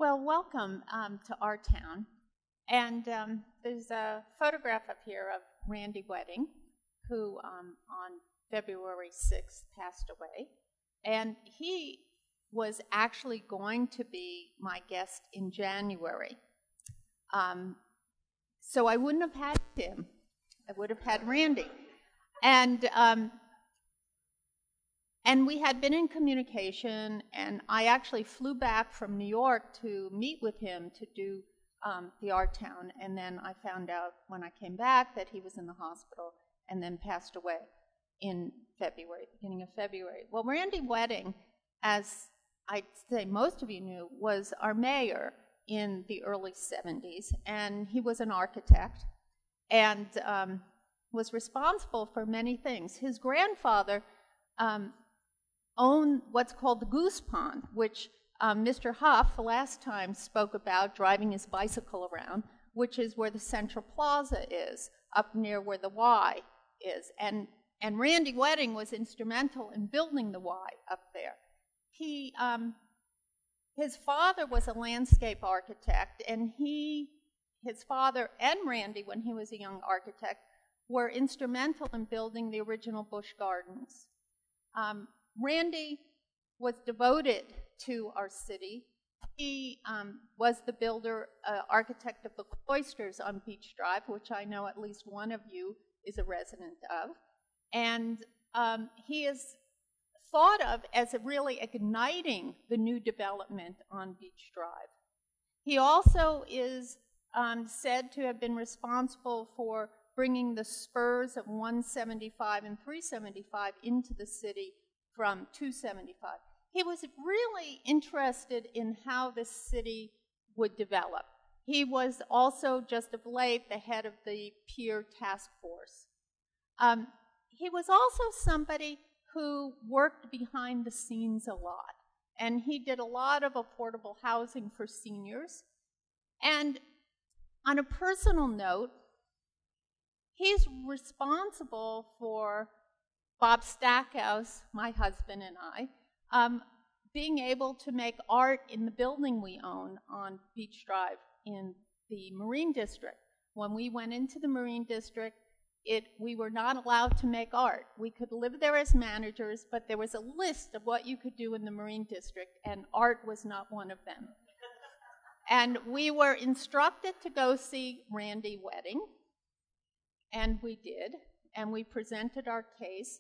Well, welcome to our town. And there's a photograph up here of Randy Wedding, who on February 6th passed away. And he was actually going to be my guest in January. So I wouldn't have had him. I would have had Randy. And we had been in communication, and I actually flew back from New York to meet with him to do the Art Town, and then I found out when I came back that he was in the hospital and then passed away in February, beginning of February. Well, Randy Wedding, as I'd say most of you knew, was our mayor in the early 70s, and he was an architect and was responsible for many things. His grandfather owned what's called the Goose Pond, which Mr. Huff the last time spoke about, driving his bicycle around, which is where the Central Plaza is, up near where the Y is. And Randy Wedding was instrumental in building the Y up there. His father was a landscape architect, and his father and Randy, when he was a young architect, were instrumental in building the original Busch Gardens. Randy was devoted to our city. He was the builder, architect of the cloisters on Beach Drive, which I know at least one of you is a resident of. And he is thought of as really igniting the new development on Beach Drive. He also is said to have been responsible for bringing the spurs of 175 and 375 into the city from 275. He was really interested in how the city would develop. He was also, just of late, the head of the Pier Task Force. He was also somebody who worked behind the scenes a lot, and he did a lot of affordable housing for seniors. And on a personal note, he's responsible for Bob Stackhouse, my husband, and I, being able to make art in the building we own on Beach Drive in the Marine District. When we went into the Marine District, we were not allowed to make art. We could live there as managers, but there was a list of what you could do in the Marine District, and art was not one of them. And we were instructed to go see Randy Wedding, and we did, and we presented our case,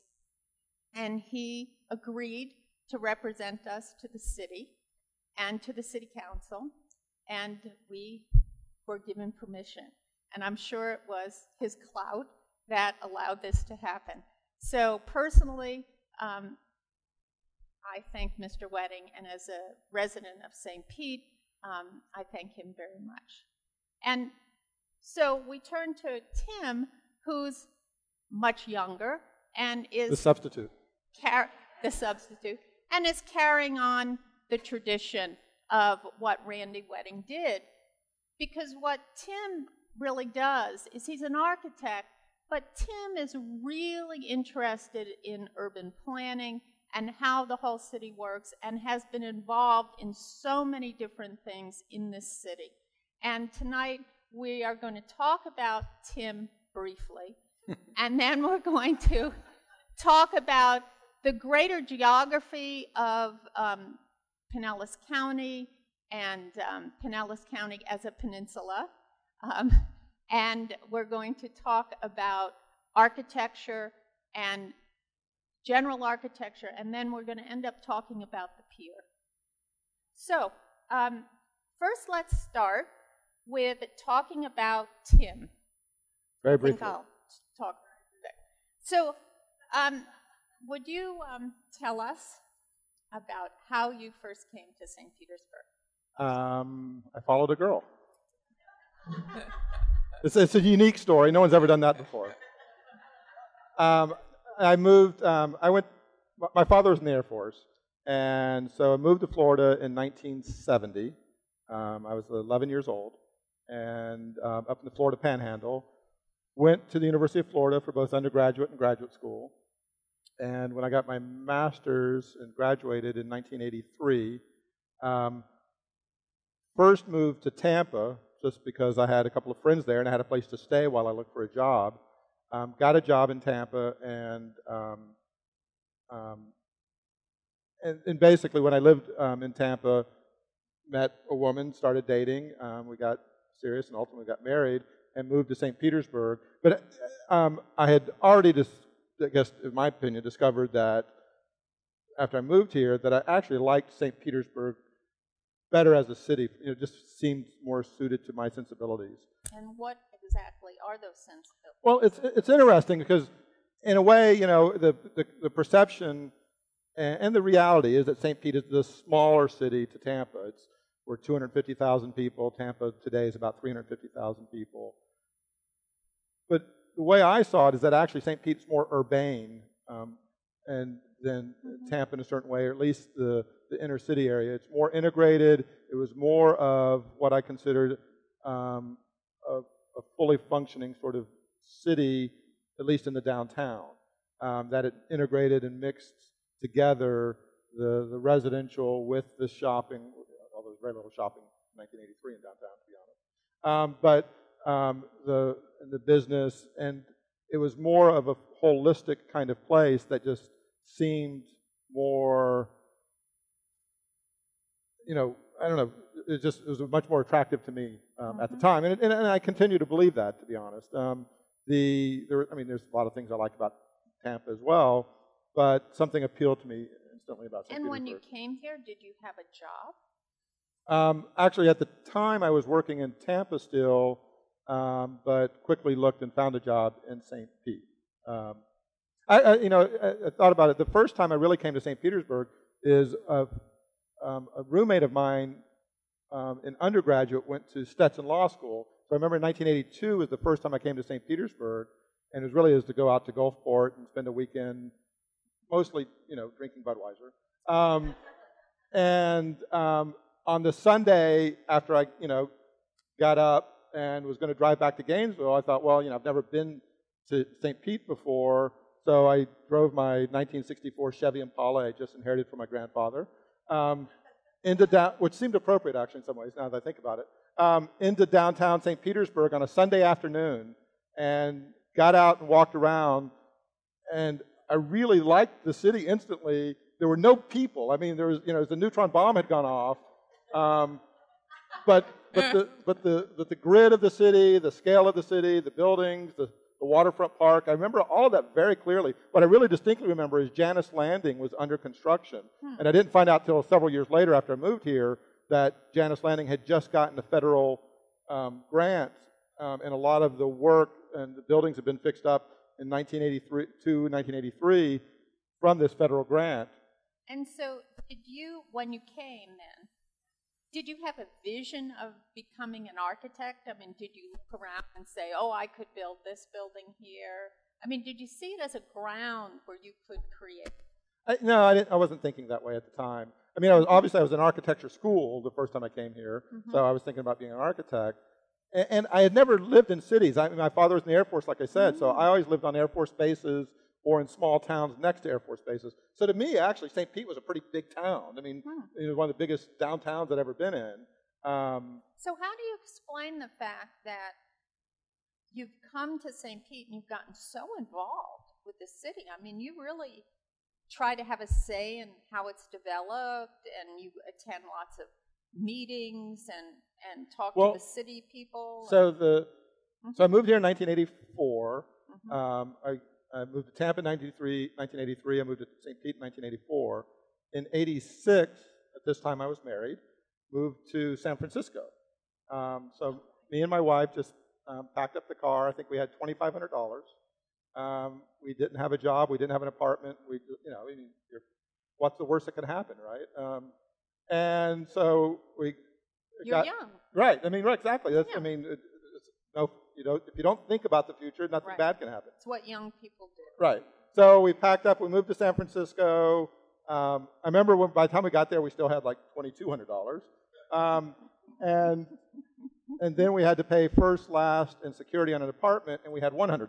and he agreed to represent us to the city and to the city council, and we were given permission. And I'm sure it was his clout that allowed this to happen. So personally, I thank Mr. Wedding, and as a resident of St. Pete, I thank him very much. And so we turn to Tim, who's much younger and is the substitute. The substitute, and is carrying on the tradition of what Randy Wedding did. Because what Tim really does is he's an architect, but Tim is really interested in urban planning and how the whole city works, and has been involved in so many different things in this city. And tonight we are going to talk about Tim briefly, and then we're going to talk about the greater geography of Pinellas County and Pinellas County as a peninsula. And we're going to talk about architecture and general architecture, and then we're going to end up talking about the pier. So first let's start with talking about Tim. Very briefly. I'll talk. So would you tell us about how you first came to St. Petersburg? I followed a girl. It's a unique story. No one's ever done that before. I moved, my father was in the Air Force, and so I moved to Florida in 1970. I was 11 years old, and up in the Florida Panhandle. Went to the University of Florida for both undergraduate and graduate school. And when I got my master's and graduated in 1983, first moved to Tampa just because I had a couple of friends there and I had a place to stay while I looked for a job. Got a job in Tampa, and basically when I lived in Tampa, met a woman, started dating. We got serious and ultimately got married and moved to St. Petersburg. But I had already, I guess, in my opinion, discovered that after I moved here that I actually liked St. Petersburg better as a city. It just seemed more suited to my sensibilities. And what exactly are those sensibilities? Well, it's interesting because, in a way, the perception and the reality is that St. Pete is the smaller city to Tampa. We're 250,000 people. Tampa today is about 350,000 people. But the way I saw it is that actually St. Pete's more urbane than Tampa in a certain way, or at least the inner city area. It's more integrated. It was more of what I considered a fully functioning sort of city, at least in the downtown, that it integrated and mixed together the residential with the shopping, although there's very little shopping in 1983 in downtown, to be honest. But the business, and it was more of a holistic kind of place that just seemed more, I don't know, it was much more attractive to me at the time, and I continue to believe that, to be honest. There's a lot of things I like about Tampa as well, but something appealed to me instantly about St. Petersburg. And when you came here, did you have a job? Actually, at the time, I was working in Tampa still, but quickly looked and found a job in St. Pete. I thought about it. The first time I really came to St. Petersburg is a roommate of mine in undergraduate went to Stetson Law School. So I remember 1982 was the first time I came to St. Petersburg, and it was really to go out to Gulfport and spend a weekend, mostly, drinking Budweiser. On the Sunday after I, got up and was going to drive back to Gainesville, I thought, well, I've never been to St. Pete before, so I drove my 1964 Chevy Impala I just inherited from my grandfather, which seemed appropriate actually in some ways now that I think about it, into downtown St. Petersburg on a Sunday afternoon, and got out and walked around, and I really liked the city instantly. There were no people. I mean, there was, the neutron bomb had gone off, but the grid of the city, the scale of the city, the buildings, the waterfront park, I remember all of that very clearly. What I really distinctly remember is Janus Landing was under construction. And I didn't find out until several years later after I moved here that Janus Landing had just gotten a federal grant, and a lot of the work and the buildings had been fixed up in 1983 from this federal grant. And so did you, when you came then, did you have a vision of becoming an architect? I mean, did you look around and say, oh, I could build this building here? I mean, did you see it as a ground where you could create? No, I didn't. I wasn't thinking that way at the time. I mean, I was in architecture school the first time I came here, so I was thinking about being an architect. And I had never lived in cities. My father was in the Air Force, like I said, so I always lived on Air Force bases or in small towns next to Air Force bases. So to me, actually, St. Pete was a pretty big town. I mean, it was one of the biggest downtowns I'd ever been in. So how do you explain the fact that you've come to St. Pete and you've gotten so involved with the city? I mean, you really try to have a say in how it's developed, and you attend lots of meetings and talk to the city people. So I moved here in 1984. I moved to Tampa in 1983. I moved to St. Pete in 1984. In 86, at this time I was married, moved to San Francisco. So me and my wife just packed up the car. I think we had $2,500. We didn't have a job. We didn't have an apartment. What's the worst that could happen, right? And so You're young. Right. I mean, right, exactly. That's, I mean, if you don't think about the future, nothing bad can happen. It's what young people do. Right. So we packed up. We moved to San Francisco. I remember by the time we got there, we still had like $2,200. And then we had to pay first, last, and security on an apartment, and we had $100.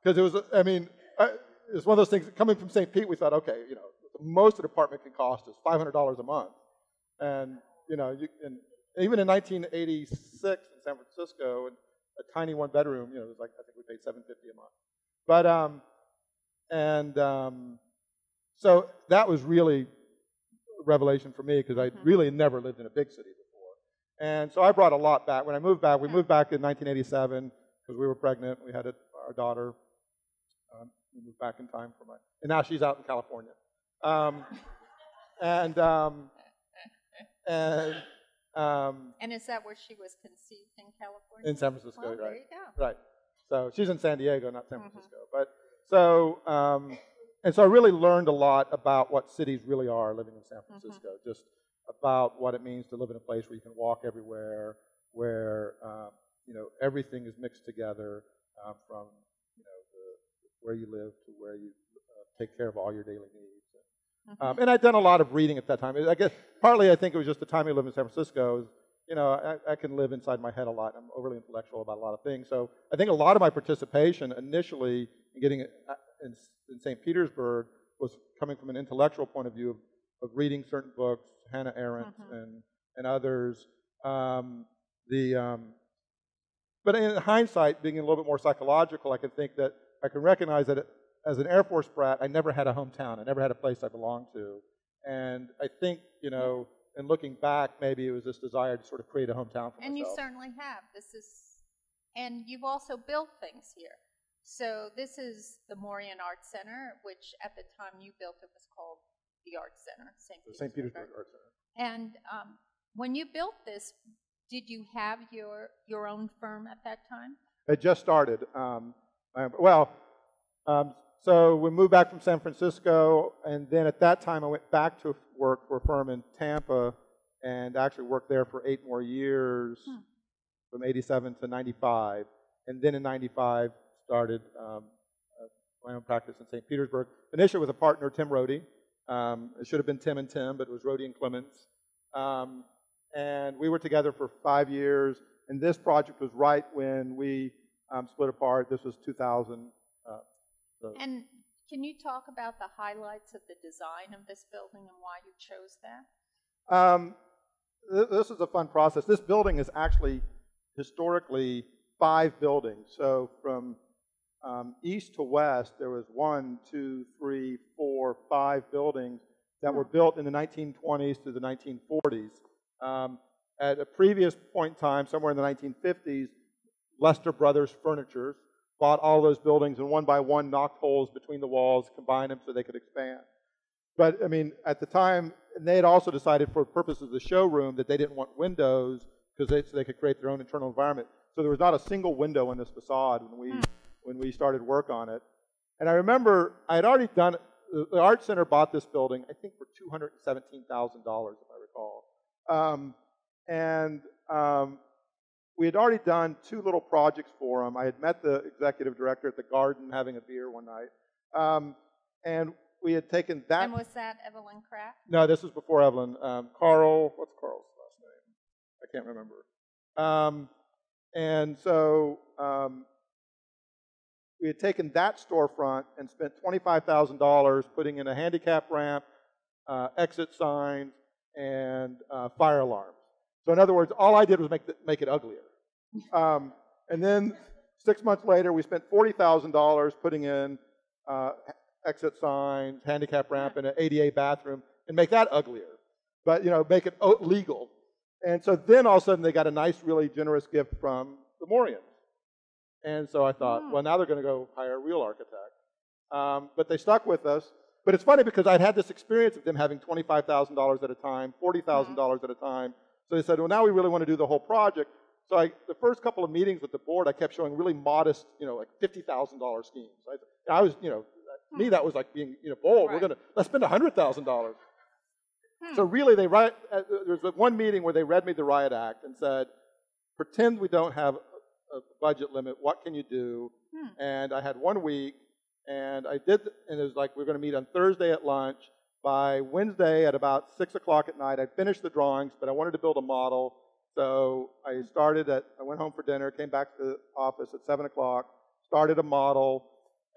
Because it was, it's one of those things, coming from St. Pete, we thought, okay, the most an apartment can cost is $500 a month. And, you know, and even in 1986 in San Francisco, a tiny one-bedroom, you know, it was like, I think we paid $750 a month. But, so that was really a revelation for me because I really never lived in a big city before. And so I brought a lot back. When I moved back, we moved back in 1987 because we were pregnant. We had our daughter. We moved back in time for and now she's out in California. And is that where she was conceived, in California? In San Francisco, well, right. There you go. Right. So she's in San Diego, not San Francisco. But so, and so I really learned a lot about what cities really are living in San Francisco, just about what it means to live in a place where you can walk everywhere, where, you know, everything is mixed together from, you know, where you live to where you take care of all your daily needs. And I'd done a lot of reading at that time. I guess partly I think it was just the time I lived in San Francisco. You know, I can live inside my head a lot. I'm overly intellectual about a lot of things. So I think a lot of my participation initially in getting in St. Petersburg was coming from an intellectual point of view of reading certain books, Hannah Arendt and others. But in hindsight, being a little bit more psychological, I can think that I can recognize that as an Air Force brat, I never had a hometown. I never had a place I belonged to. And I think, you know, in looking back, maybe it was this desire to sort of create a hometown for myself. And you certainly have. And you've also built things here. So this is the Morean Arts Center, which at the time you built it was called the Arts Center, St. Petersburg Arts Center. And when you built this, did you have your own firm at that time? It just started. So we moved back from San Francisco, and then at that time I went back to work for a firm in Tampa and actually worked there for 8 more years, from 87 to 95. And then in 95 started my own practice in St. Petersburg. Initially with a partner, Tim Rohde. It should have been Tim and Tim, but it was Rohde and Clemmons. And we were together for 5 years, and this project was right when we split apart. This was 2000. And can you talk about the highlights of the design of this building and why you chose that? This is a fun process. This building is actually historically 5 buildings. So from east to west, there was 1, 2, 3, 4, 5 buildings that were built in the 1920s to the 1940s. At a previous point in time, somewhere in the 1950s, Lester Brothers Furnitures bought all those buildings and one by one knocked holes between the walls, combined them so they could expand. But, I mean, at the time, and they had also decided for purposes of the showroom that they didn't want windows so they could create their own internal environment. So there was not a single window in this facade when we started work on it. And I remember I had already done, the Art Center bought this building, I think for $217,000, if I recall. We had already done 2 little projects for them. I had met the executive director at the Garden having a beer one night. And we had taken that. And was that Evelyn Kraft? No, this was before Evelyn. Carl, what's Carl's last name? I can't remember. And so we had taken that storefront and spent $25,000 putting in a handicap ramp, exit signs, and fire alarms. So in other words, all I did was make it uglier. And then 6 months later, we spent $40,000 putting in exit signs, handicap ramp, and an ADA bathroom, and make that uglier. But, you know, make it legal. And so then all of a sudden they got a nice, really generous gift from the Moreans. And so I thought, well, now they're going to go hire a real architect. But they stuck with us. But it's funny because I'd had this experience of them having $25,000 at a time, $40,000 at a time. So they said, well, now we really want to do the whole project. So the first couple of meetings with the board, I kept showing really modest, you know, like $50,000 schemes. I was, you know, to me that was like being, you know, bold. Right. Let's spend $100,000. So really, there was one meeting where they read me the riot act and said, pretend we don't have a budget limit. What can you do? And I had 1 week, and I did, and it was like we're going to meet on Thursday at lunch. By Wednesday at about 6 o'clock at night, I finished the drawings, but I wanted to build a model. So I went home for dinner, came back to the office at 7 o'clock, started a model,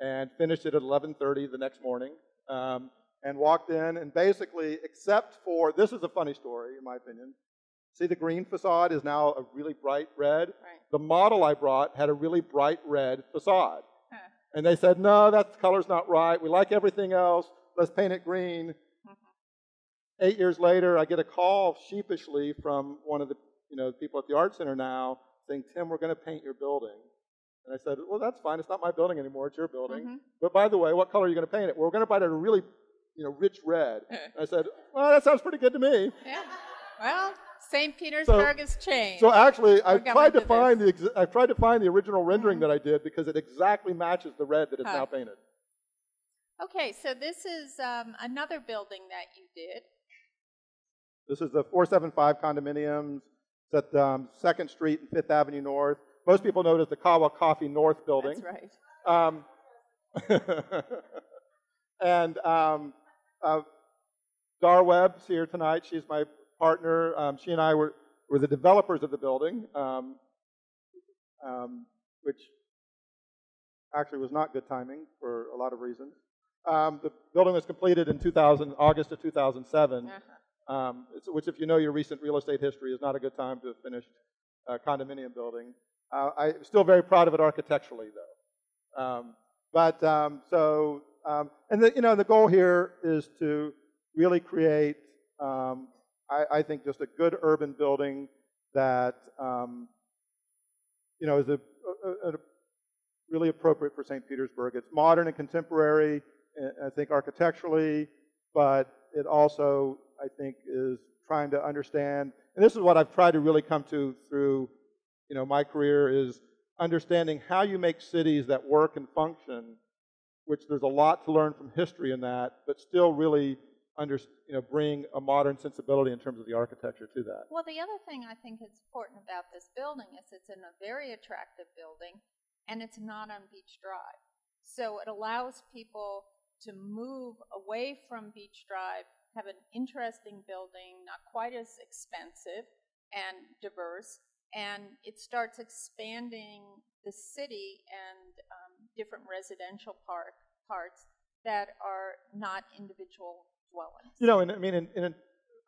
and finished it at 11:30 the next morning. and walked in, and basically, except for, this is a funny story, in my opinion. See, the green facade is now a really bright red. Right. The model I brought had a really bright red facade. Huh. And they said, no, that color's not right. We like everything else. Let's paint it green. 8 years later, I get a call sheepishly from one of the people at the Art Center now saying, Tim, we're going to paint your building. And I said, well, that's fine. It's not my building anymore. It's your building. But by the way, what color are you going to paint it? Well, we're going to paint it a really rich red. And I said, well, that sounds pretty good to me. Yeah. Well, St. Petersburg has changed. So actually, I tried to find the original rendering that I did because it exactly matches the red that is now painted. Okay, so this is another building that you did. This is the 475 condominiums. It's at 2nd Street and 5th Avenue North. Most people know it as the Kawa Coffee North building. That's right. And Dar Webb's here tonight. She's my partner. She and I were the developers of the building, which actually was not good timing for a lot of reasons. The building was completed in August of 2007, which, if you know your recent real estate history, is not a good time to finish a condominium building. I'm still very proud of it architecturally, though. And the goal here is to really create, I think, just a good urban building that is really appropriate for St. Petersburg. It's modern and contemporary, I think, architecturally, but it also, I think, is trying to understand, and this is what I've tried to really come to through my career, is understanding how you make cities that work and function, which there's a lot to learn from history in that, but still really bring a modern sensibility in terms of the architecture to that. Well, the other thing I think is important about this building is it's in a very attractive building, and it's not on Beach Drive. So it allows people to move away from Beach Drive, have an interesting building, not quite as expensive and diverse, and it starts expanding the city and different residential parts that are not individual dwellings. Of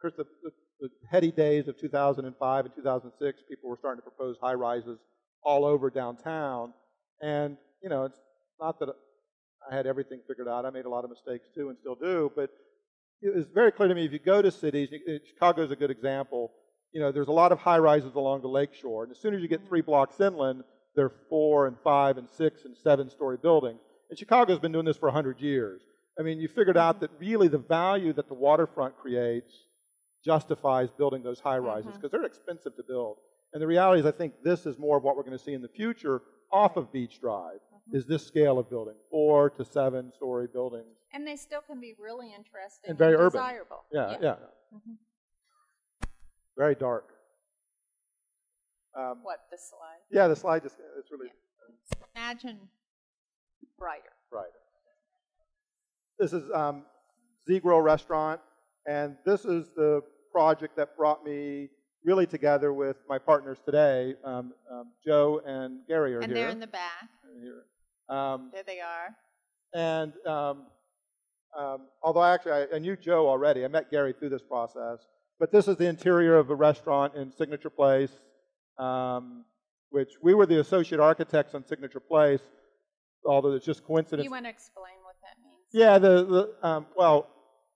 course, the heady days of 2005 and 2006, people were starting to propose high-rises all over downtown. And, it's not that I had everything figured out. I made a lot of mistakes, too, and still do. But it was very clear to me, if you go to cities, Chicago's a good example, there's a lot of high-rises along the lakeshore. And as soon as you get 3 blocks inland, there are 4 and 5 and 6 and 7-story buildings. And Chicago's been doing this for 100 years. You figured out that really the value that the waterfront creates justifies building those high-rises because they're expensive to build. And the reality is, I think this is more of what we're going to see in the future off of Beach Drive, is this scale of building, 4 to 7-story buildings. And they still can be really interesting and very urban. Desirable. Yeah. Very dark. What, the slide? Yeah, the slide it's really... Yeah. Imagine brighter. This is the Grille Restaurant, and this is the project that brought me really together with my partners today. Joe and Gary are here. And they're in the back. There they are. And although I knew Joe already, I met Gary through this process. But this is the interior of a restaurant in Signature Place, which we were the associate architects on Signature Place, although it's just coincidence. You want to explain what that means? Yeah, well,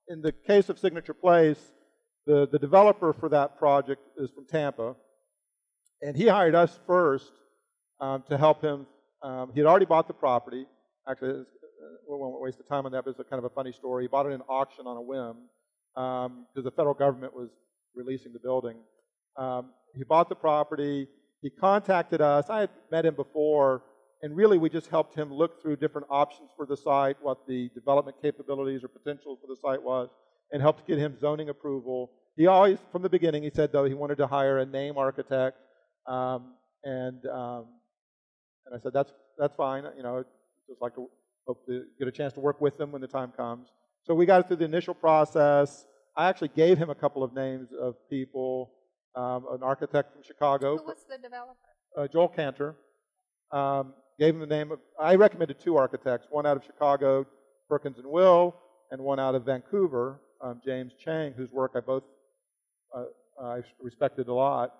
in the case of Signature Place, the developer for that project is from Tampa, and he hired us first to help him. He had already bought the property. Actually, we won't waste the time on that, but it's kind of a funny story. He bought it in an auction on a whim because the federal government was releasing the building. He bought the property. He contacted us. I had met him before, and really we just helped him look through different options for the site, what the development capabilities or potential for the site was, and helped get him zoning approval. He always, from the beginning, he said, though, he wanted to hire a name architect, and I said, that's fine. Just like to hope to get a chance to work with them when the time comes. So we got through the initial process. I actually gave him a couple of names of people, an architect from Chicago. Who was the developer? Joel Cantor. Gave him the name of, I recommended 2 architects, one out of Chicago, Perkins and Will, and one out of Vancouver, James Chang, whose work I respected a lot.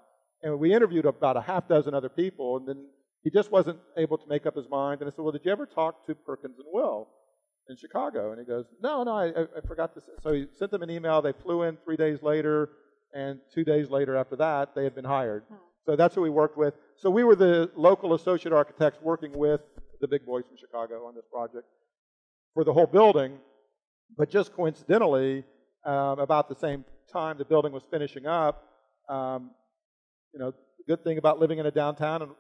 And we interviewed about a half dozen other people, and then he just wasn't able to make up his mind. And I said, well, did you ever talk to Perkins and Will in Chicago? And he goes, no, I forgot to say. So he sent them an email. They flew in 3 days later, and 2 days later after that, they had been hired. So that's who we worked with. So we were the local associate architects working with the big boys from Chicago on this project for the whole building. But just coincidentally, about the same time the building was finishing up, you know, the good thing about living in a downtown and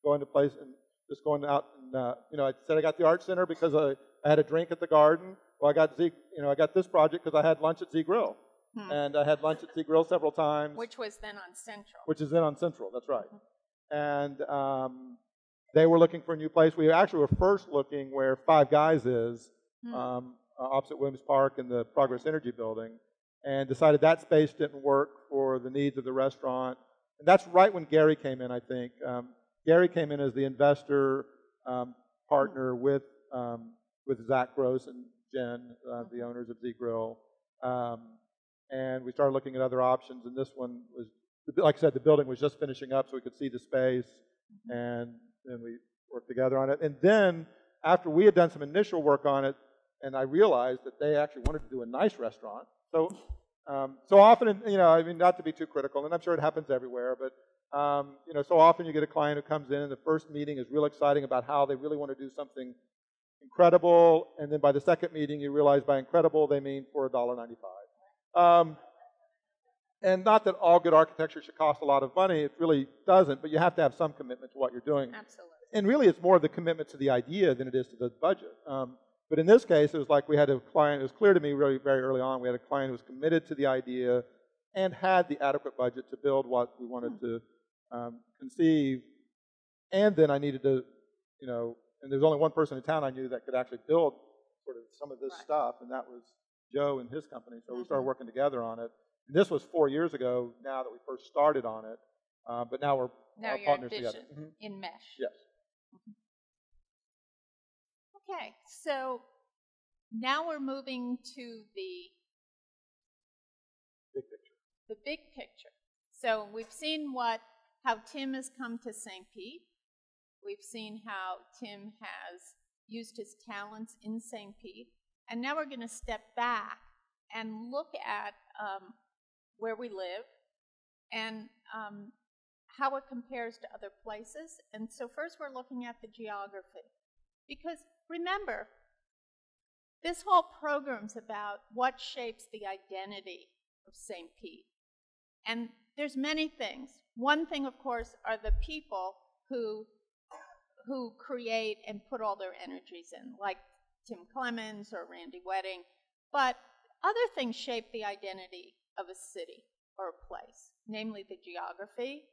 going to place and just going out and, you know, I said I got the Art Center because I had a drink at the Garden. Well, I got this project because I had lunch at Z Grill. And I had lunch at Z Grill several times. Which was then on Central. Which is then on Central, that's right. And they were looking for a new place. We actually were first looking where Five Guys is, opposite Williams Park in the Progress Energy building, and decided that space didn't work for the needs of the restaurant. And that's right when Gary came in, I think. Gary came in as the investor partner with Zach Gross and Jen, the owners of Z Grill. And we started looking at other options, and this one was, like I said, the building was just finishing up so we could see the space, and then we worked together on it. And then, after we had done some initial work on it, and I realized that they actually wanted to do a nice restaurant. So, so often, you know, I mean, not to be too critical, and I'm sure it happens everywhere, but, you know, so often you get a client who comes in, and the first meeting is real exciting about how they really want to do something incredible, and then by the second meeting, you realize by incredible, they mean for $1.95. And not that all good architecture should cost a lot of money, it really doesn't, but you have to have some commitment to what you're doing. Absolutely. And really it's more of the commitment to the idea than it is to the budget. But in this case, it was like we had a client, it was clear to me really very early on, we had a client who was committed to the idea and had the adequate budget to build what we wanted to conceive. And then I needed to, you know, and there's only one person in town I knew that could actually build sort of some of this stuff, and that was Joe and his company. So we started working together on it. And this was 4 years ago now that we first started on it, but now we're partners together. In mesh. Yes. Okay, so now we're moving to the big picture. The big picture. So we've seen how Tim has come to St. Pete. We've seen how Tim has used his talents in St. Pete. And now we're going to step back and look at where we live and how it compares to other places. And so first we're looking at the geography. Because remember, this whole program's about what shapes the identity of St. Pete. And there's many things. One thing, of course, are the people who create and put all their energies in, like Tim Clemmons or Randy Wedding. But other things shape the identity of a city or a place, namely the geography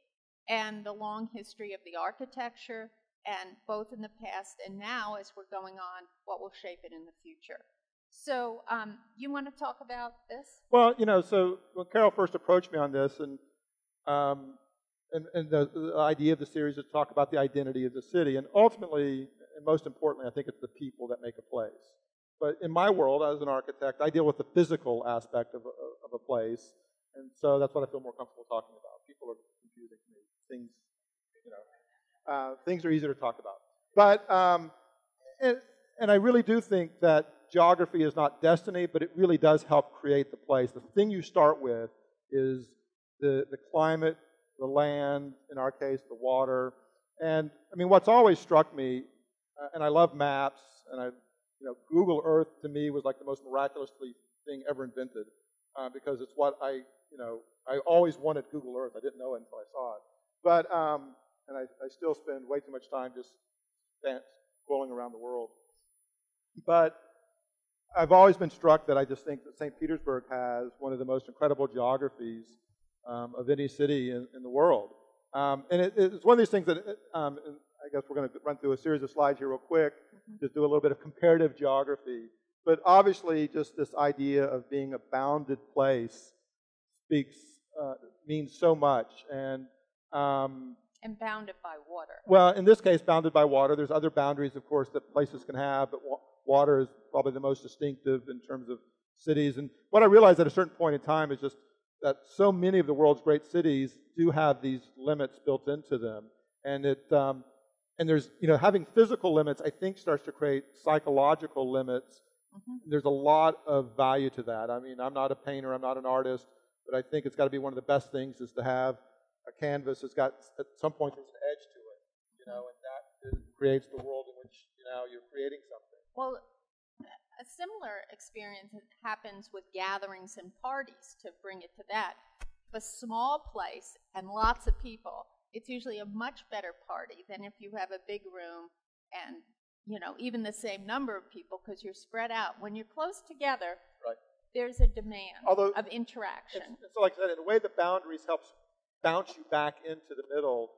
and the long history of the architecture, and both in the past and now, as we're going on, what will shape it in the future. So you want to talk about this? Well, you know, so when Carol first approached me on this, and the idea of the series is to talk about the identity of the city, and ultimately, and most importantly, I think it's the people that make a place. But in my world, as an architect, I deal with the physical aspect of a place, and so that's what I feel more comfortable talking about. People are confusing to me. Things, you know, things are easier to talk about. But and I really do think that geography is not destiny, but it really does help create the place. The thing you start with is the climate, the land, in our case, the water. And I mean, what's always struck me, and I love maps, and you know, Google Earth to me was like the most miraculously thing ever invented, because it's what I always wanted Google Earth. I didn't know it until I saw it. But and I still spend way too much time just scrolling around the world. But I've always been struck that I just think that St. Petersburg has one of the most incredible geographies of any city in the world. And it's one of these things that, and I guess we're going to run through a series of slides here real quick, just do a little bit of comparative geography. But obviously, just this idea of being a bounded place means so much. And bounded by water. Well, in this case, bounded by water. There's other boundaries, of course, that places can have, but water is probably the most distinctive in terms of cities. And what I realized at a certain point in time is just that so many of the world's great cities do have these limits built into them. And and there's, having physical limits, I think, starts to create psychological limits. There's a lot of value to that. I mean, I'm not a painter, I'm not an artist, but I think it's got to be one of the best things is to have a canvas that's got, at some point, there's an edge to it, and that creates the world in which, you're creating something. Well, a similar experience happens with gatherings and parties, to bring it to that. If a small place and lots of people, it's usually a much better party than if you have a big room and, even the same number of people, because you're spread out. When you're close together, right, there's a demand of interaction. So like I said, in a way, the boundaries helps bounce you back into the middle.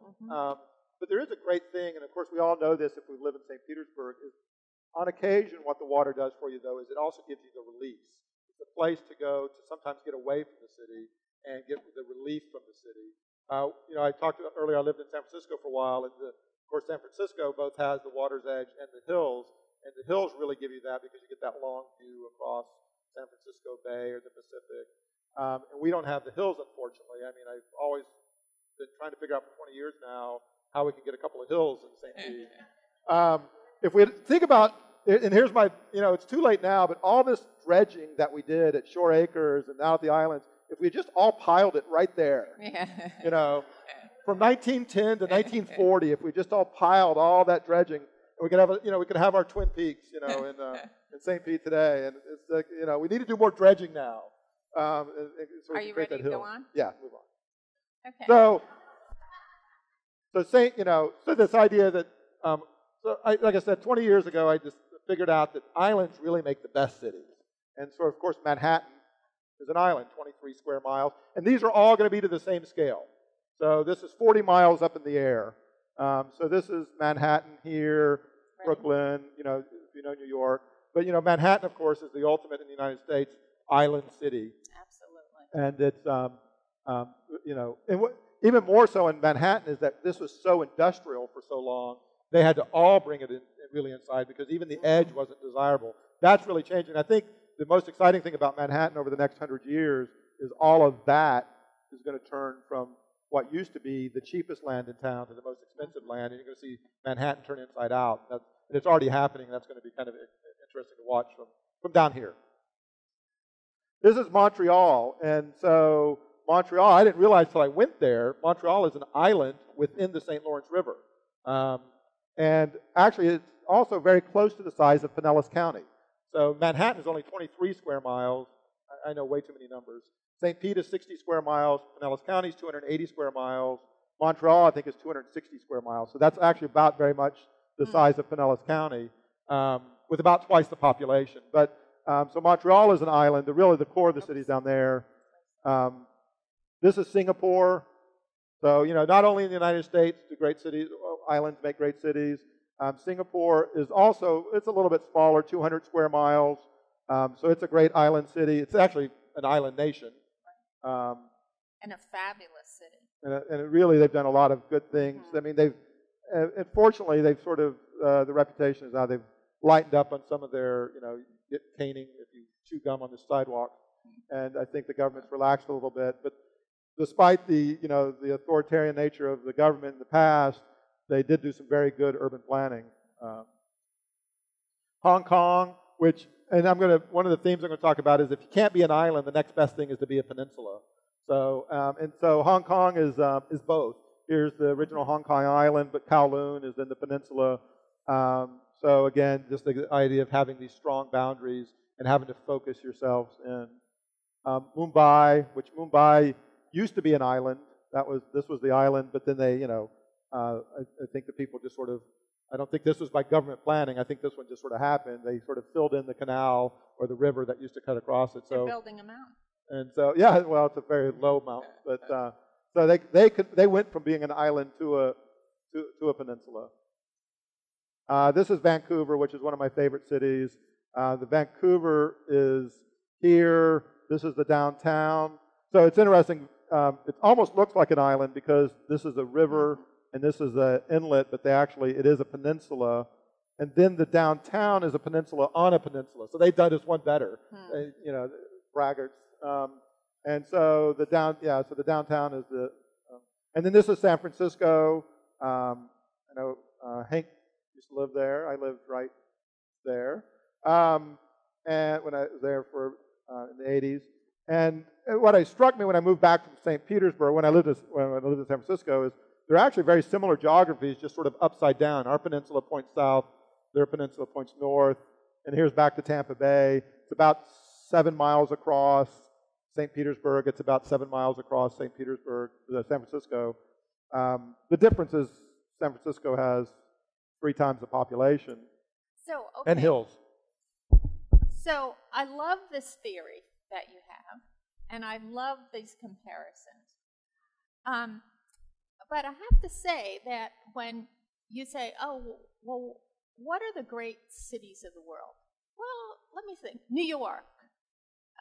But there is a great thing, and of course we all know this if we live in St. Petersburg, is on occasion what the water does for you, though, is it also gives you the release. It's a place to go to sometimes get away from the city and get the relief from the city. I talked earlier, I lived in San Francisco for a while, and of course San Francisco both has the water's edge and the hills really give you that because you get that long view across San Francisco Bay or the Pacific. And we don't have the hills, unfortunately. I mean, I've always been trying to figure out for 20 years now how we can get a couple of hills in St. Pete. If we think about, and here's my, it's too late now, but all this dredging that we did at Shore Acres and now at the islands, if we just all piled it right there, from 1910 to 1940, if we just all piled all that dredging, we could have, we could have our Twin Peaks, in St. Pete today, and it's like, we need to do more dredging now. So are you ready to go on? Yeah, move on. Okay. So this idea that, like I said, 20 years ago, I just figured out that islands really make the best cities. And so, of course, Manhattan is an island, 23 square miles. And these are all going to be to the same scale. So this is 40 miles up in the air. So this is Manhattan here, Brooklyn, if you know New York. But, Manhattan, of course, is the ultimate in the United States island city. Absolutely. And it's, even more so in Manhattan is that this was so industrial for so long, they had to all bring it in, really inside because even the edge wasn't desirable. That's really changing. I think the most exciting thing about Manhattan over the next 100 years is all of that is going to turn from what used to be the cheapest land in town to the most expensive land, and you're going to see Manhattan turn inside out. And it's already happening. That's going to be kind of interesting to watch from down here. This is Montreal, and so Montreal, I didn't realize till I went there, Montreal is an island within the St. Lawrence River. And actually, it's also very close to the size of Pinellas County. So Manhattan is only 23 square miles. I know way too many numbers. St. Pete is 60 square miles. Pinellas County is 280 square miles. Montreal, I think, is 260 square miles. So that's actually about very much the size of Pinellas County, with about twice the population. But so Montreal is an island. Really, the core of the city is down there. This is Singapore. So, not only in the United States do great cities, islands make great cities. Singapore is also, it's a little bit smaller, 200 square miles. So it's a great island city. It's actually an island nation. And a fabulous city. And really, they've done a lot of good things. I mean, unfortunately, they've sort of, the reputation is now they've lightened up on some of their, get caning if you chew gum on the sidewalk. And I think the government's relaxed a little bit. But despite the, the authoritarian nature of the government in the past, they did do some very good urban planning. Hong Kong, and one of the themes I'm going to talk about is if you can't be an island, the next best thing is to be a peninsula. So, so Hong Kong is both. Here's the original Hong Kong island, but Kowloon is in the peninsula. So again, just the idea of having these strong boundaries and having to focus yourselves in. Mumbai, which Mumbai used to be an island. This was the island, but then they, I think the people just sort of, I don't think this was by government planning. I think this one just sort of happened. They sort of filled in the canal or the river that used to cut across it. They're building a mountain. And so, yeah, well, it's a very low mountain, but so they went from being an island to a peninsula. This is Vancouver, which is one of my favorite cities. The Vancouver is here. This is the downtown. So it's interesting. It almost looks like an island because this is a river and this is an inlet, but it is a peninsula. and then the downtown is a peninsula on a peninsula. So they've done just one better, you know, braggarts. And so the downtown is the, and then this is San Francisco. I know Hank used to live there. I lived right there, and when I was there for in the 80s. And what struck me when I moved back from St. Petersburg, when I lived in San Francisco, is they're actually very similar geographies, just sort of upside down. Our peninsula points south, their peninsula points north, and here's back to Tampa Bay. It's about 7 miles across St. Petersburg. It's about 7 miles across St. Petersburg, San Francisco. The difference is San Francisco has 3 times the population and hills. So I love this theory that you have, and I love these comparisons. But I have to say that when you say, oh, well, what are the great cities of the world? Well, let me think. New York,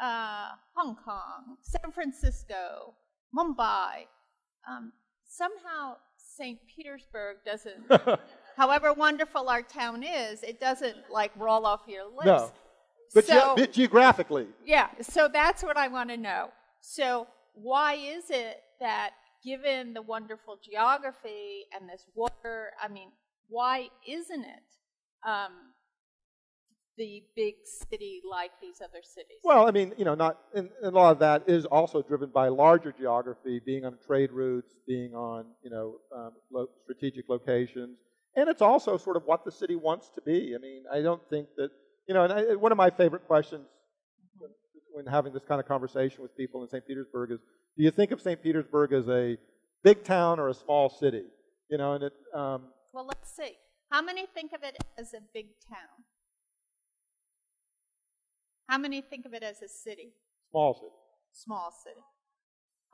Hong Kong, San Francisco, Mumbai. Somehow St. Petersburg doesn't, however wonderful our town is, it doesn't like roll off your lips. No. But geographically. Yeah, so that's what I want to know. So why is it that given the wonderful geography and this water, I mean, why isn't it the big city like these other cities? Well, I mean, you know, and a lot of that is also driven by larger geography, being on trade routes, being on, you know, strategic locations. And it's also sort of what the city wants to be. I mean, I don't think that, you know, and one of my favorite questions when having this kind of conversation with people in St. Petersburg is, do you think of St. Petersburg as a big town or a small city? You know, and it... well, let's see. How many think of it as a big town? How many think of it as a city? Small city. Small city.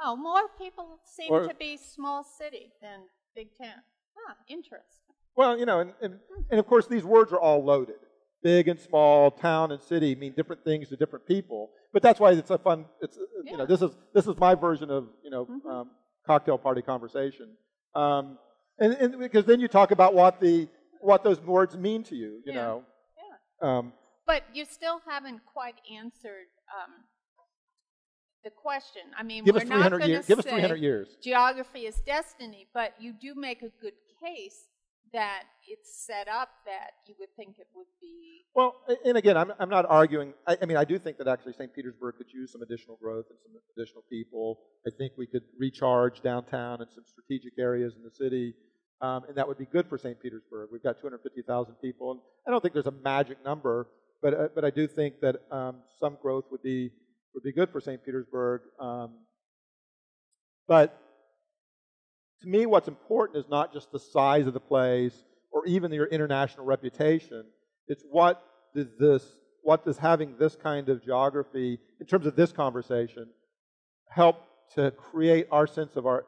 Oh, more people seem to be small city than big town. Ah, interesting. Well, you know, and of course these words are all loaded. Big and small, town and city mean different things to different people. But that's why it's a fun. It's you know, this is my version of, you know, cocktail party conversation. And because then you talk about what those words mean to you. You know. Yeah. But you still haven't quite answered the question. I mean, give we're us 300 not years. Give us 300 years. Geography is destiny, but you do make a good case that it's set up that you would think it would be. Well, and again, I'm not arguing. I mean, I do think that actually St. Petersburg could use some additional growth and some additional people. I think we could recharge downtown and some strategic areas in the city, and that would be good for St. Petersburg. We've got 250,000 people, and I don't think there's a magic number, but I do think that some growth would be good for St. Petersburg. But to me, what's important is not just the size of the place or even your international reputation. It's what does having this kind of geography, in terms of this conversation, help to create our sense of our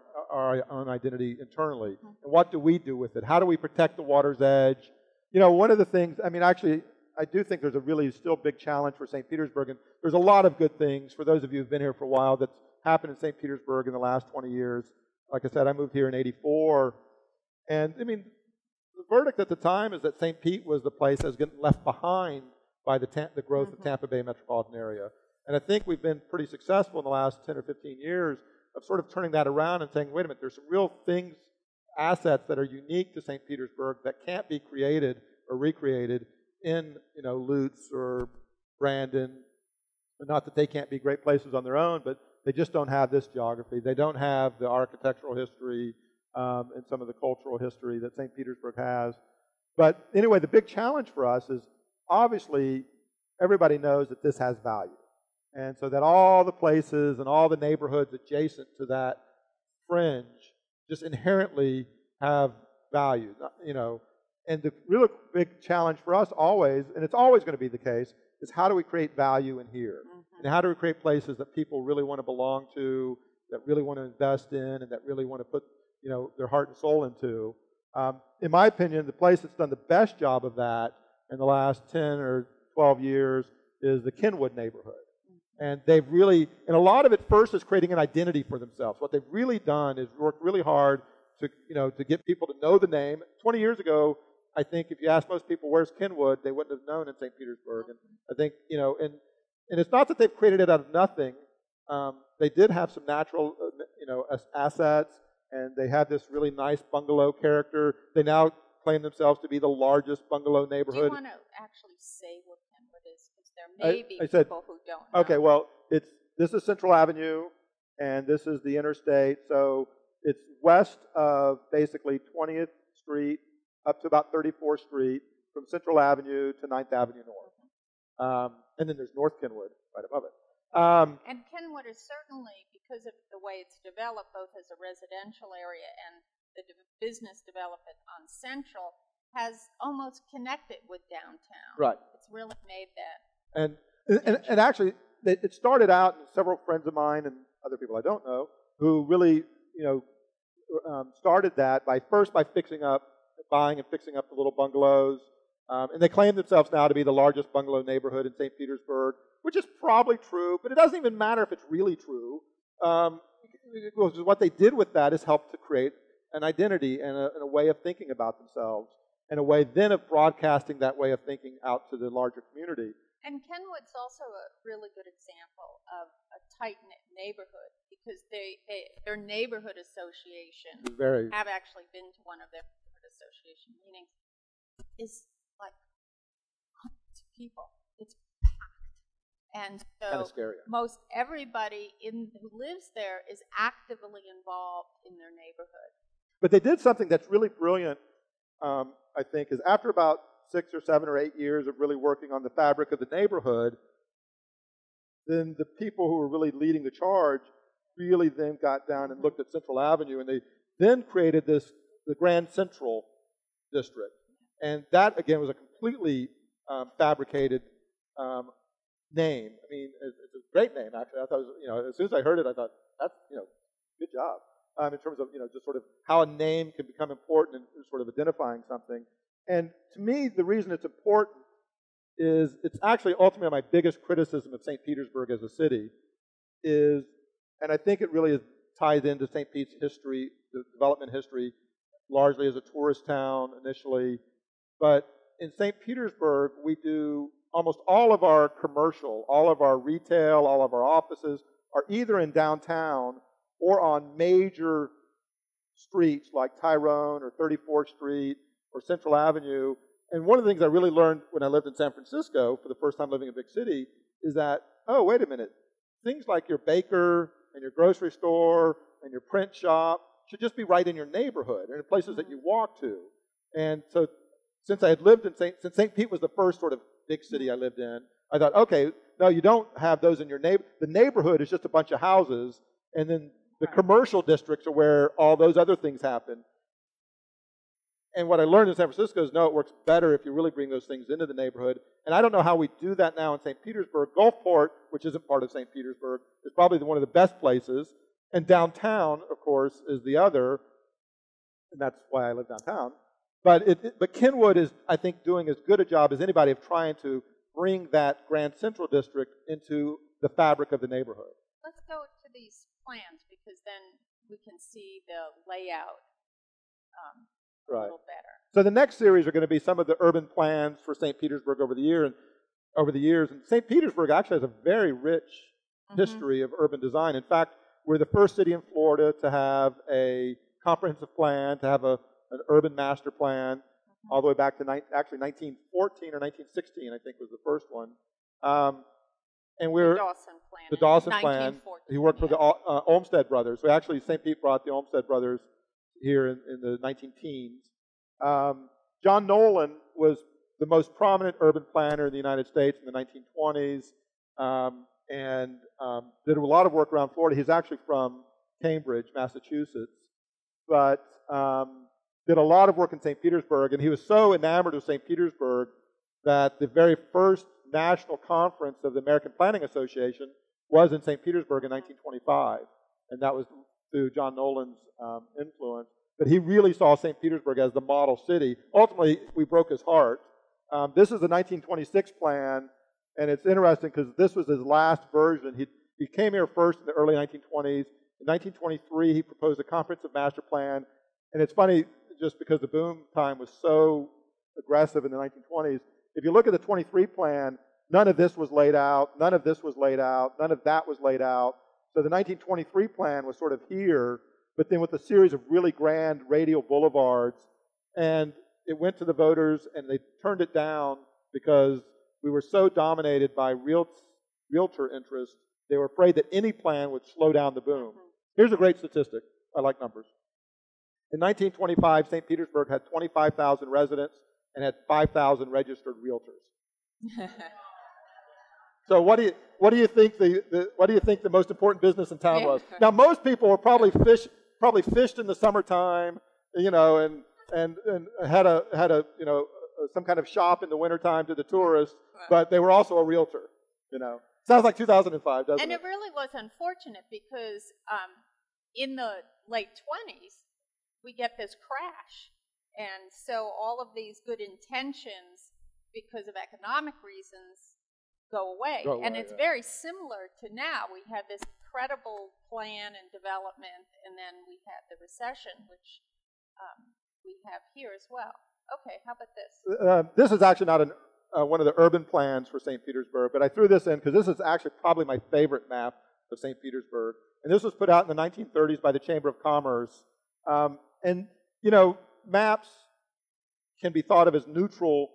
own identity internally? And what do we do with it? How do we protect the water's edge? You know, one of the things, I mean, actually, I do think there's a really still big challenge for St. Petersburg, and there's a lot of good things, for those of you who've been here for a while, that's happened in St. Petersburg in the last 20 years. Like I said, I moved here in '84, and I mean, the verdict at the time is that St. Pete was the place that was getting left behind by the growth of Tampa Bay metropolitan area. And I think we've been pretty successful in the last 10 or 15 years of sort of turning that around and saying, wait a minute, there's some real things, assets that are unique to St. Petersburg that can't be created or recreated in, you know, Lutz or Brandon. Not that they can't be great places on their own, but they just don't have this geography. They don't have the architectural history and some of the cultural history that St. Petersburg has. But anyway, the big challenge for us is, obviously, everybody knows that this has value. And so that all the places and all the neighborhoods adjacent to that fringe just inherently have value, you know. And the real big challenge for us always, and it's always going to be the case, is how do we create value in here? And how do we create places that people really want to belong to, that really want to invest in, and that really want to put, you know, their heart and soul into? In my opinion, the place that's done the best job of that in the last 10 or 12 years is the Kenwood neighborhood. And they've really, and a lot of it first is creating an identity for themselves. What they've really done is worked really hard to, you know, to get people to know the name. 20 years ago, I think if you ask most people where's Kenwood, they wouldn't have known in St. Petersburg. And I think, and it's not that they've created it out of nothing. They did have some natural, assets, and they had this really nice bungalow character. They now claim themselves to be the largest bungalow neighborhood. Do you want to actually say what Kenwood is? Because there may be people who don't know. Okay, well, this is Central Avenue, and this is the interstate. So it's west of basically 20th Street up to about 34th Street, from Central Avenue to 9th Avenue North. And then there's North Kenwood right above it. And Kenwood is certainly, because of the way it's developed, both as a residential area and the business development on Central, has almost connected with downtown. Right. It's really made that. And actually, it started out, and several friends of mine and other people I don't know, who really, started that by buying and fixing up the little bungalows. And they claim themselves now to be the largest bungalow neighborhood in St. Petersburg, which is probably true, but it doesn't even matter if it's really true. What they did with that is help to create an identity and a way of thinking about themselves, and a way then of broadcasting that way of thinking out to the larger community. And Kenwood's also a really good example of a tight-knit neighborhood, because their neighborhood association, have actually been to one of their neighborhood association meetings, is like hundreds of people. It's packed. And so most everybody who lives there is actively involved in their neighborhood. But they did something that's really brilliant, I think, is after about 6 or 7 or 8 years of really working on the fabric of the neighborhood, then the people who were really leading the charge really then got down and looked at Central Avenue, and they then created the Grand Central District. And that, again, was a completely fabricated name. I mean, it's a great name, actually. I thought it was, as soon as I heard it, I thought, that's, good job. In terms of, just sort of how a name can become important in sort of identifying something. And to me, the reason it's important is it's actually ultimately my biggest criticism of St. Petersburg as a city is, and I think it really is tied into St. Pete's history, the development history, largely as a tourist town initially. But in St. Petersburg, we do almost all of our commercial, all of our retail, all of our offices are either in downtown or on major streets like Tyrone or 34th Street or Central Avenue. And one of the things I really learned when I lived in San Francisco for the first time living in a big city is that, oh, wait a minute, things like your baker and your grocery store and your print shop should just be right in your neighborhood and in places that you walk to. And so since I had lived in since St. Pete was the first sort of big city I lived in, I thought, okay, no, you don't have those in your neighborhood. The neighborhood is just a bunch of houses, and then the commercial districts are where all those other things happen. And what I learned in San Francisco is, no, it works better if you really bring those things into the neighborhood. And I don't know how we do that now in St. Petersburg. Gulfport, which isn't part of St. Petersburg, is probably one of the best places. And downtown, of course, is the other. And that's why I live downtown. But Kenwood is, I think, doing as good a job as anybody of trying to bring that Grand Central District into the fabric of the neighborhood. Let's go to these plans, because then we can see the layout a little better. So the next series are going to be some of the urban plans for St. Petersburg over the years. And St. Petersburg actually has a very rich history of urban design. In fact, we're the first city in Florida to have a comprehensive plan, to have an urban master plan, all the way back to 1914 or 1916, I think was the first one. And we're the Dawson plan. He worked for the Olmsted brothers. So actually, St. Pete brought the Olmsted brothers here in the 19-teens. John Nolan was the most prominent urban planner in the United States in the 1920s, and did a lot of work around Florida. He's actually from Cambridge, Massachusetts, but did a lot of work in St. Petersburg, and he was so enamored of St. Petersburg that the very first national conference of the American Planning Association was in St. Petersburg in 1925, and that was through John Nolan's influence. But he really saw St. Petersburg as the model city. Ultimately, we broke his heart. This is the 1926 plan, and it's interesting because this was his last version. He came here first in the early 1920s. In 1923, he proposed a comprehensive master plan, and it's funny, just because the boom time was so aggressive in the 1920s. If you look at the 23 plan, none of this was laid out, none of this was laid out, none of that was laid out. So the 1923 plan was sort of here, but then with a series of really grand radial boulevards, and it went to the voters and they turned it down because we were so dominated by realtor interest, they were afraid that any plan would slow down the boom. Here's a great statistic. I like numbers. In 1925, St. Petersburg had 25,000 residents and had 5,000 registered realtors. So what do you think the most important business in town was? Now most people were probably fished in the summertime, you know, and had a you know, some kind of shop in the wintertime to the tourists, but they were also a realtor, you know. Sounds like 2005, doesn't it? And it really was unfortunate because in the late 20s, we get this crash. And so all of these good intentions, because of economic reasons, go away. And it's very similar to now. We had this incredible plan and development, and then we had the recession, which we have here as well. Okay, how about this? This is actually not one of the urban plans for St. Petersburg, but I threw this in because this is actually probably my favorite map of St. Petersburg. And this was put out in the 1930s by the Chamber of Commerce. And, you know, maps can be thought of as neutral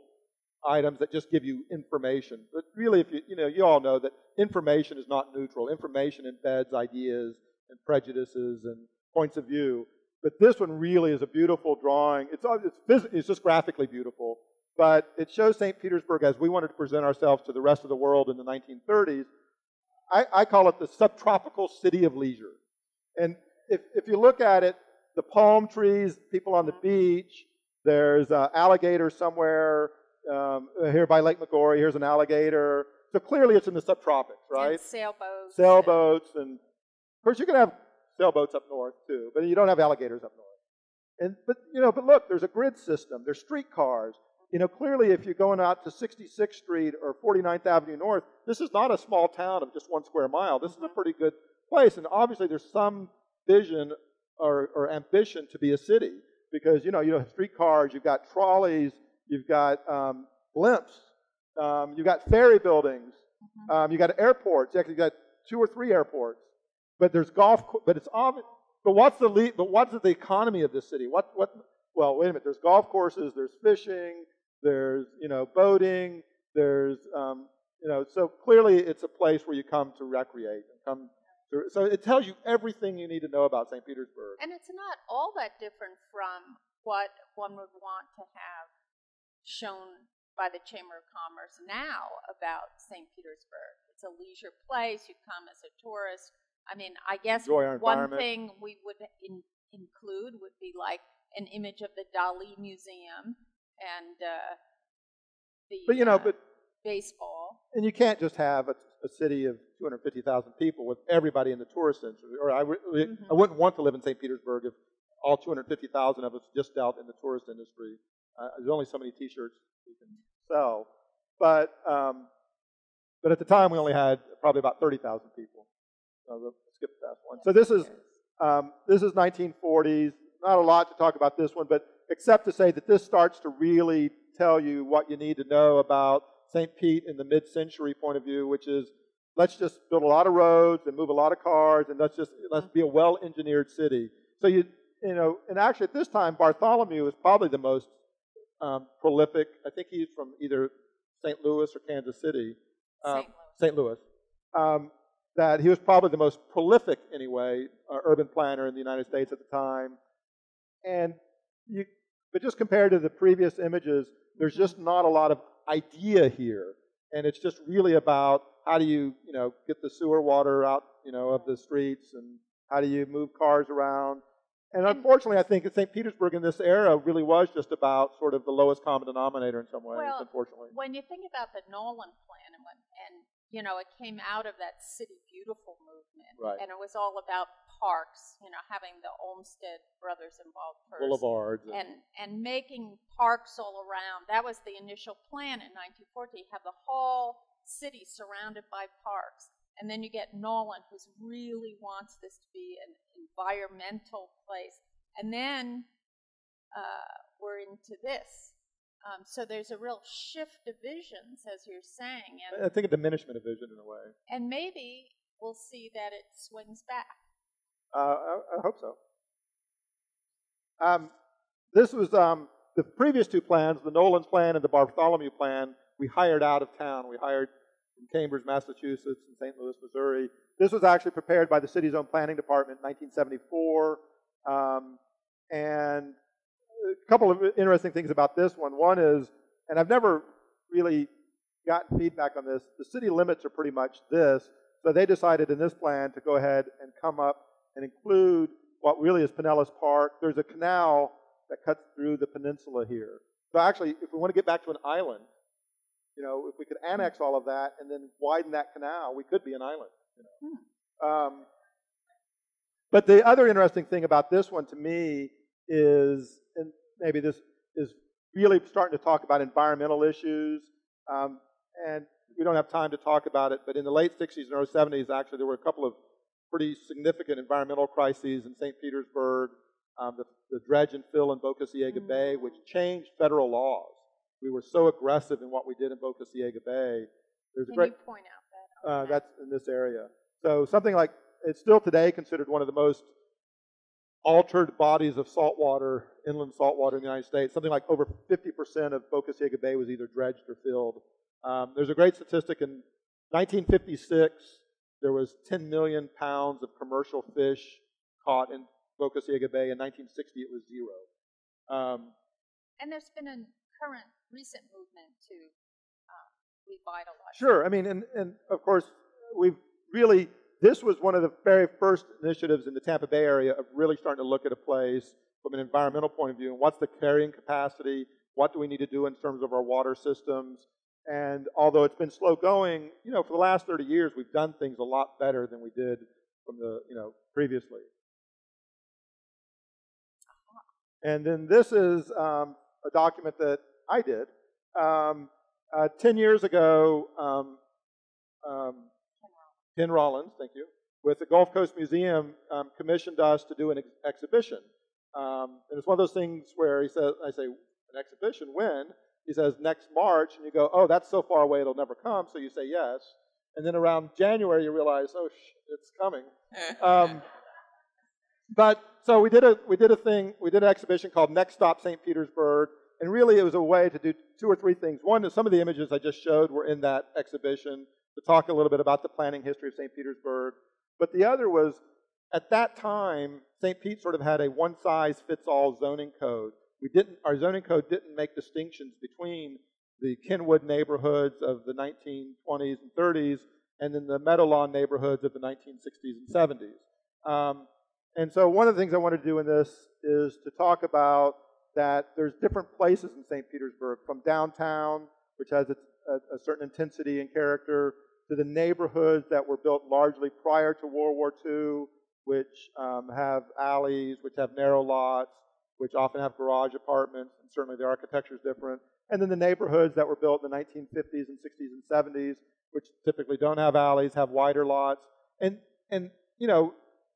items that just give you information. But really, if you all know that information is not neutral. Information embeds ideas and prejudices and points of view. But this one really is a beautiful drawing. It's just graphically beautiful. But it shows St. Petersburg as we wanted to present ourselves to the rest of the world in the 1930s. I call it the subtropical city of leisure. And if you look at it, the palm trees, people on the beach, there's alligators somewhere here by Lake McGorry. Here's an alligator. So clearly it's in the subtropics, right? And sailboats. Sailboats. And of course you can have sailboats up north too, but you don't have alligators up north. But look, there's a grid system. There's streetcars. You know, clearly if you're going out to 66th Street or 49th Avenue North, this is not a small town of just 1 square mile. This is a pretty good place. And obviously there's some vision or ambition to be a city because, you have streetcars, you've got trolleys, you've got blimps, you've got ferry buildings, you've got airports. Actually, you've got 2 or 3 airports. But there's but it's obvious. But what's the economy of this city? Well, wait a minute. There's golf courses, there's fishing, there's, boating, there's, so clearly it's a place where you come to recreate and so it tells you everything you need to know about St. Petersburg. And it's not all that different from what one would want to have shown by the Chamber of Commerce now about St. Petersburg. It's a leisure place. You come as a tourist. I mean, I guess one thing we would include would be like an image of the Dali Museum and baseball. And you can't just have a city of 250,000 people with everybody in the tourist industry. Or I wouldn't want to live in St. Petersburg if all 250,000 of us just dealt in the tourist industry. There's only so many T-shirts we can sell. But at the time, we only had probably about 30,000 people. So we'll skip past one. So this is 1940s. Not a lot to talk about this one, but except to say that this starts to really tell you what you need to know about St. Pete in the mid-century point of view, which is let's just build a lot of roads and move a lot of cars, and let's be a well-engineered city. So and actually at this time, Bartholomew is probably the most prolific. I think he's from either St. Louis or Kansas City. St. Louis. That he was probably the most prolific, anyway, urban planner in the United States at the time. But just compared to the previous images, there's just not a lot of idea here. And it's just really about how do you, get the sewer water out, of the streets, and how do you move cars around. And unfortunately, I think St. Petersburg in this era really was just about sort of the lowest common denominator in some ways, unfortunately. When you think about the Nolan plan, and it came out of that City Beautiful movement, right. And it was all about parks, having the Olmsted brothers involved first. Boulevards. And making parks all around. That was the initial plan in 1940, have the whole city surrounded by parks. And then you get Nolan, who really wants this to be an environmental place. And then we're into this. So there's a real shift of visions, as you're saying. And, I think a diminishment of vision in a way. And maybe we'll see that it swings back. I hope so. This was the previous two plans, the Nolan's plan and the Bartholomew plan, we hired out of town. We hired in Cambridge, Massachusetts, and St. Louis, Missouri. This was actually prepared by the city's own planning department in 1974. And a couple of interesting things about this one. One is, and I've never really gotten feedback on this, the city limits are pretty much this. So they decided in this plan to go ahead and come up and include what really is Pinellas Park. There's a canal that cuts through the peninsula here. So actually, if we want to get back to an island, you know, if we could annex all of that and then widen that canal, we could be an island. You know. But the other interesting thing about this one to me is, and maybe this is really starting to talk about environmental issues, and we don't have time to talk about it, but in the late 60s and early 70s, actually, there were a couple of pretty significant environmental crises in St. Petersburg, the dredge and fill in Boca Ciega Bay, which changed federal laws. We were so aggressive in what we did in Boca Ciega Bay. There's Can a great, you point out that? that's in this area. So something like, it's still today considered one of the most altered bodies of saltwater, inland saltwater in the United States. Something like over 50% of Boca Ciega Bay was either dredged or filled. There's a great statistic. In 1956, there was 10 million pounds of commercial fish caught in Boca Ciega Bay. In 1960, it was 0. And there's been a current recent movement to revitalize. Sure. I mean, and of course, we've really, this was one of the very first initiatives in the Tampa Bay area of really starting to look at a place from an environmental point of view, and what's the carrying capacity, what do we need to do in terms of our water systems. And although it's been slow going, you know, for the last 30 years, we've done things a lot better than we did from the, you know, previously. And then this is a document that I did. 10 years ago, Ken Rollins, thank you, with the Gulf Coast Museum commissioned us to do an exhibition. And it's one of those things where he says, I say, an exhibition, when? He says, next March, and you go, oh, that's so far away, it'll never come, so you say yes. And then around January, you realize, oh, it's coming. But so we did an exhibition called Next Stop St. Petersburg, and really it was a way to do 2 or 3 things. One is some of the images I just showed were in that exhibition to talk a little bit about the planning history of St. Petersburg. But the other was, at that time, St. Pete sort of had a one-size-fits-all zoning code. Our zoning code didn't make distinctions between the Kenwood neighborhoods of the 1920s and 30s and then the Meadowlawn neighborhoods of the 1960s and 70s. And so one of the things I wanted to do in this is to talk about that there's different places in St. Petersburg, from downtown, which has a certain intensity and character, to the neighborhoods that were built largely prior to World War II, which have alleys, which have narrow lots, which often have garage apartments, and certainly the architecture is different. And then the neighborhoods that were built in the 1950s and 60s and 70s, which typically don't have alleys, have wider lots. And you know,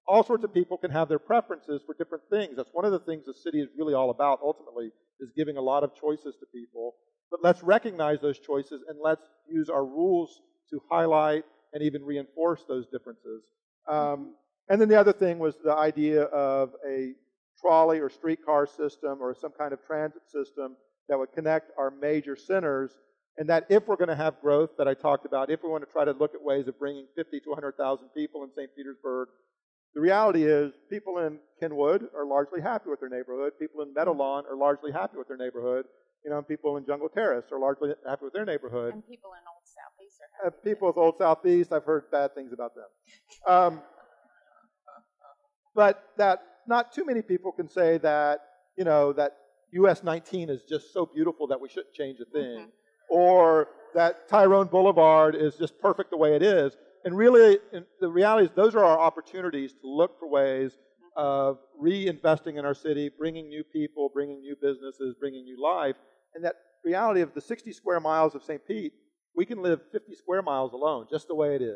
all sorts of people can have their preferences for different things. That's one of the things the city is really all about, ultimately, is giving a lot of choices to people. But let's recognize those choices, and let's use our rules to highlight and even reinforce those differences. And then the other thing was the idea of a trolley or streetcar system or some kind of transit system that would connect our major centers, and that if we're going to have growth that I talked about, if we want to try to look at ways of bringing 50 to 100,000 people in St. Petersburg, the reality is people in Kenwood are largely happy with their neighborhood. People in Meadowlawn are largely happy with their neighborhood. You know, and people in Jungle Terrace are largely happy with their neighborhood. And people in Old Southeast are happy. People with Old Southeast, I've heard bad things about them. But that not too many people can say that, you know, that US 19 is just so beautiful that we shouldn't change a thing. Or that Tyrone Boulevard is just perfect the way it is. And really, the reality is those are our opportunities to look for ways of reinvesting in our city, bringing new people, bringing new businesses, bringing new life. And that reality of the 60 square miles of St. Pete, we can live 50 square miles alone, just the way it is,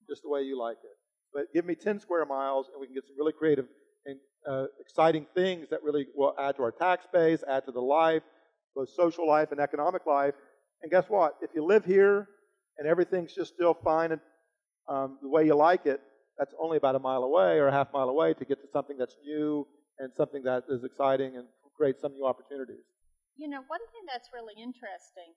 just the way you like it. But give me 10 square miles, and we can get some really creative and exciting things that really will add to our tax base, add to the life, both social life and economic life. And guess what? If you live here and everything's just still fine and the way you like it, that's only about a mile away or a half mile away to get to something that's new and something that is exciting and create some new opportunities. You know, one thing that's really interesting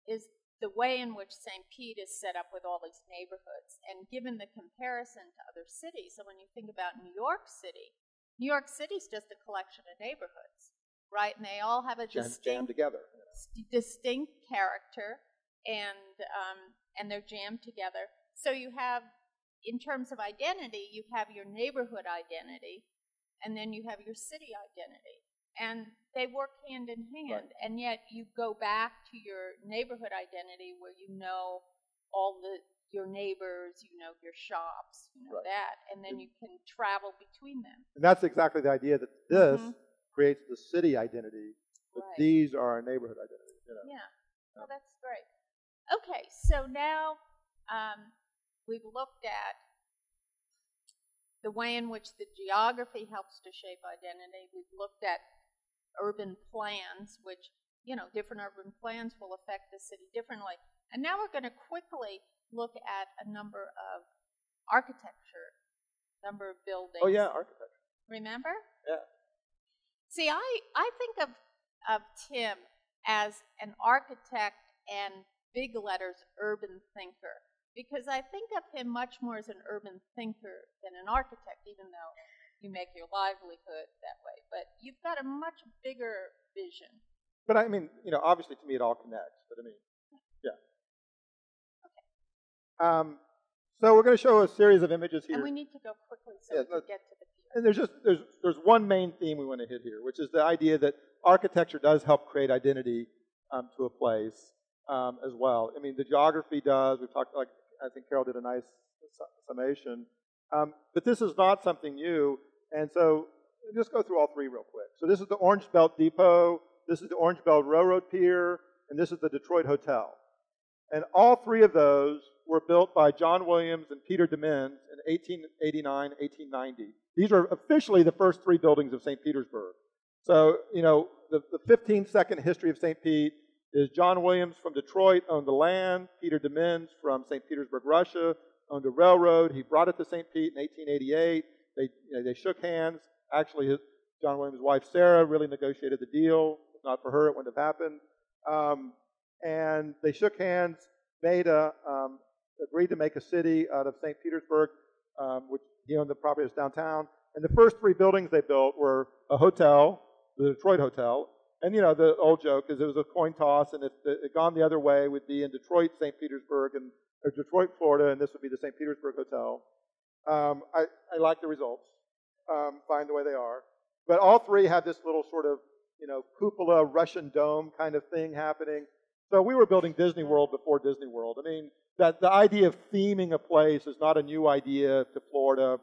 is the way in which St. Pete is set up with all these neighborhoods, and given the comparison to other cities. So when you think about New York City's just a collection of neighborhoods, right? And they all have a distinct character, and they're jammed together. So you have, in terms of identity, you have your neighborhood identity, and then you have your city identity. And they work hand in hand, right. And yet you go back to your neighborhood identity where you know your neighbors, you know your shops, you know that, and then you can travel between them. And that's exactly the idea, that this creates the city identity, but these are our neighborhood identities. You know? Yeah, well, that's great. Okay, so now we've looked at the way in which the geography helps to shape identity. We've looked at urban plans, which, you know, different urban plans will affect the city differently. And now we're going to quickly look at a number of architecture, number of buildings. Oh, yeah, architecture. Remember? Yeah. See, I think of Tim as an architect and big letters urban thinker, because I think of him much more as an urban thinker than an architect, even though you make your livelihood that way. But you've got a much bigger vision. But I mean, you know, obviously to me it all connects. But I mean, yeah. Okay. So we're going to show a series of images here. And we need to go quickly so we can get to the pier. And there's one main theme we want to hit here, which is the idea that architecture does help create identity to a place as well. I mean, the geography does. We've talked, like, I think Carol did a nice summation. But this is not something new. And so just go through all three real quick. So this is the Orange Belt Depot, this is the Orange Belt Railroad Pier, and this is the Detroit Hotel. And all three of those were built by John Williams and Peter Demens in 1889, 1890. These are officially the first three buildings of St. Petersburg. So, you know, the 15-second history of St. Pete is John Williams from Detroit owned the land, Peter Demens from St. Petersburg, Russia, owned a railroad. He brought it to St. Pete in 1888. They shook hands. Actually, John Williams' wife, Sarah, really negotiated the deal. If not for her, it wouldn't have happened. And they shook hands, agreed to make a city out of St. Petersburg, which he owned the property downtown. And the first three buildings they built were a hotel, the Detroit Hotel. And, you know, the old joke is it was a coin toss, and if it had gone the other way, it would be in Detroit, St. Petersburg, or Detroit, Florida, and this would be the St. Petersburg Hotel. I like the results, fine the way they are. But all three had this little sort of, you know, cupola, Russian dome kind of thing happening. So we were building Disney World before Disney World. I mean, that the idea of theming a place is not a new idea to Florida.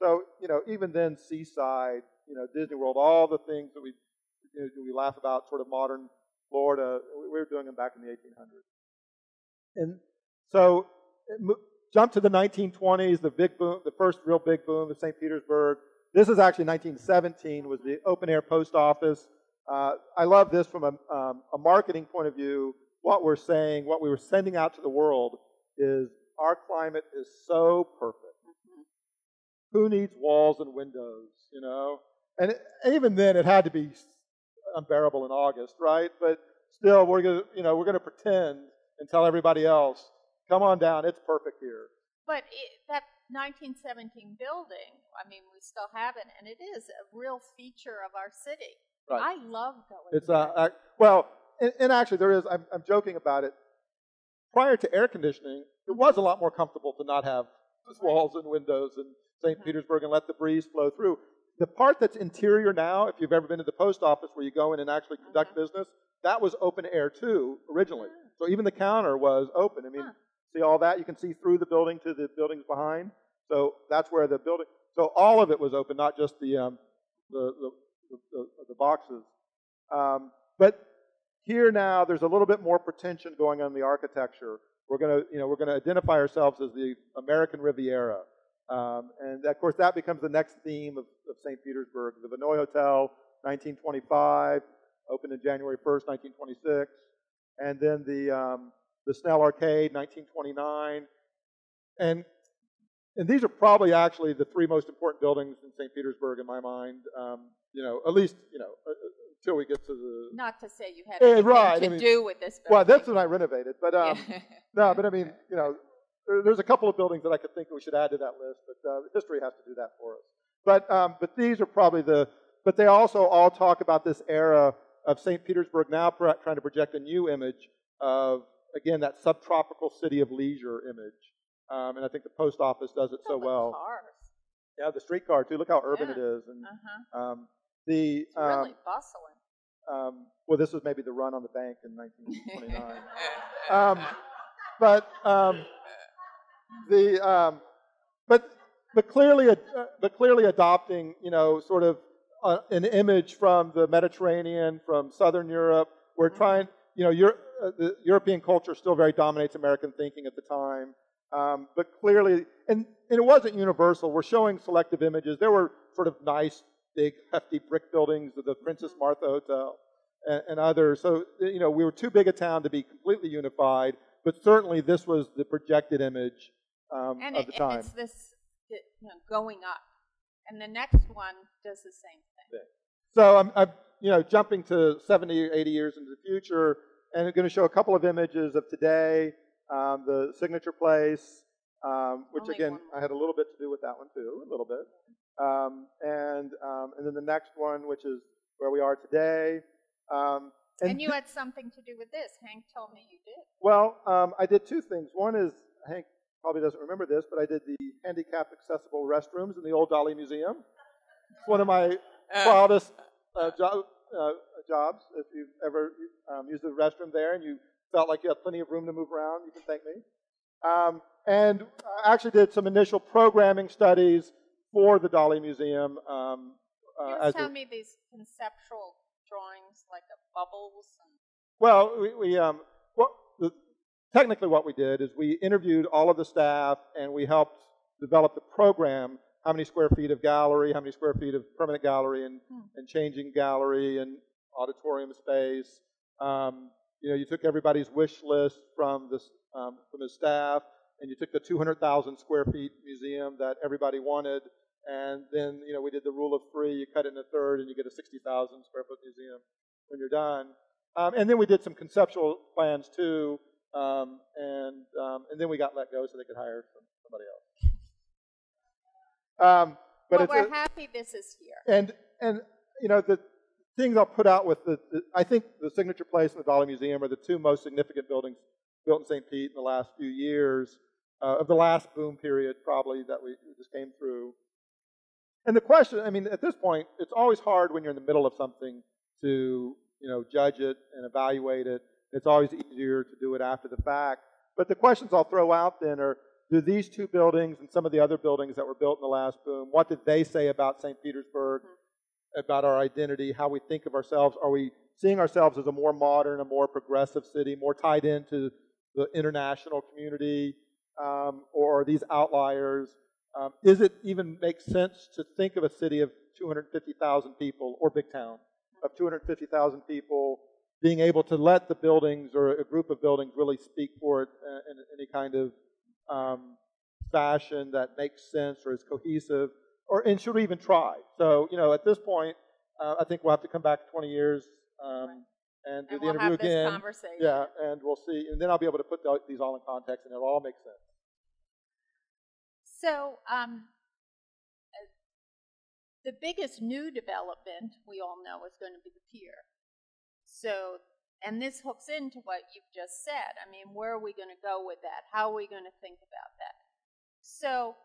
So, you know, even then, Seaside, you know, Disney World, all the things that we laugh about, sort of modern Florida, we were doing them back in the 1800s. And so, jump to the 1920s, the big boom, the first real big boom of St. Petersburg. This is actually 1917, was the open-air post office. I love this from a marketing point of view. What we're saying, what we were sending out to the world is our climate is so perfect. Who needs walls and windows, you know? And even then, it had to be unbearable in August, right? But still, we're gonna pretend and tell everybody else, come on down, it's perfect here. But that 1917 building, I mean, we still have it, and it is a real feature of our city. Right. I love going there. Well, and actually there is, I'm joking about it. Prior to air conditioning, it was a lot more comfortable to not have walls and windows in St. Petersburg and let the breeze flow through. The part that's interior now, if you've ever been to the post office where you go in and actually conduct business, that was open air too, originally. So even the counter was open. I mean, see all that? You can see through the building to the buildings behind. So that's where the building, so all of it was open, not just the boxes. But here now, there's a little bit more pretension going on in the architecture. We're gonna identify ourselves as the American Riviera. And of course, that becomes the next theme of St. Petersburg. The Vinoy Hotel 1925, opened in January 1st, 1926. And then the Snell Arcade, 1929. And these are probably actually the three most important buildings in St. Petersburg in my mind. At least, until we get to the... Not to say you had anything to do with this building. Well, that's when I renovated. But, no, but I mean, there's a couple of buildings that I could think we should add to that list, but history has to do that for us. But these are probably but they also all talk about this era of St. Petersburg now trying to project a new image of, again, that subtropical city of leisure image. And I think the post office does it so well. Cars. Yeah, the streetcar too. Look how urban it is. And it's really bustling. Well, this was maybe the run on the bank in 1929. But clearly adopting, sort of an image from the Mediterranean, from Southern Europe. We're trying, the European culture still very dominates American thinking at the time. But clearly, and it wasn't universal. We're showing selective images. There were sort of nice, big, hefty brick buildings, the Princess Martha Hotel and others. So, we were too big a town to be completely unified, but certainly this was the projected image of the time. And it's this going up. And the next one does the same thing. So I'm jumping to 70 or 80 years into the future, and I'm going to show a couple of images of today. The Signature Place, which again, I had a little bit to do with that one too, a little bit. And then the next one, which is where we are today. And you had something to do with this. Hank told me you did. Well, I did two things. One is, Hank probably doesn't remember this, but I did the handicapped accessible restrooms in the old Dali Museum. It's one of my proudest jobs. If you've ever used the restroom there and you felt like you had plenty of room to move around, you can thank me. And I actually did some initial programming studies for the Dali Museum. You tell me these conceptual drawings like bubbles. Technically what we did is we interviewed all of the staff and we helped develop the program, how many square feet of gallery, how many square feet of permanent gallery and changing gallery and auditorium space. You took everybody's wish list from the staff, and you took the 200,000 square feet museum that everybody wanted, and then we did the rule of three. You cut it in a third, and you get a 60,000 square foot museum when you're done. And then we did some conceptual plans too, and then we got let go so they could hire somebody else. But we're happy this is here. And the things I'll put out with I think the Signature Place and the Dali Museum are the two most significant buildings built in St. Pete in the last few years, of the last boom period probably that we just came through. And the question, at this point, it's always hard when you're in the middle of something to, judge it and evaluate it. It's always easier to do it after the fact. But the questions I'll throw out then are, do these two buildings and some of the other buildings that were built in the last boom, what did they say about St. Petersburg, about our identity, how we think of ourselves? Are we seeing ourselves as a more modern, a more progressive city, more tied into the international community, or are these outliers? Is it even make sense to think of a city of 250,000 people, or big town, of 250,000 people, being able to let the buildings or a group of buildings really speak for it in any kind of fashion that makes sense or is cohesive, and should we even try? So, at this point, I think we'll have to come back 20 years and do the interview again. This conversation. Yeah, and we'll see. And then I'll be able to put these all in context, and it'll all make sense. So, the biggest new development we all know is going to be the pier. So, and this hooks into what you've just said. Where are we going to go with that? How are we going to think about that? So,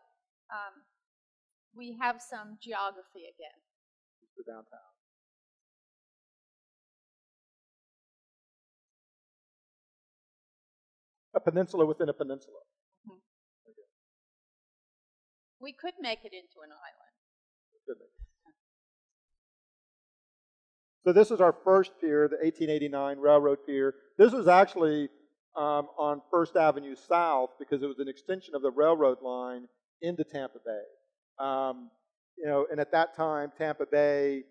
we have some geography again. The downtown. A peninsula within a peninsula. Mm-hmm. Okay. We could make it into an island. So this is our first pier, the 1889 Railroad Pier. This was actually on First Avenue South because it was an extension of the railroad line into Tampa Bay. And at that time, Tampa Bay,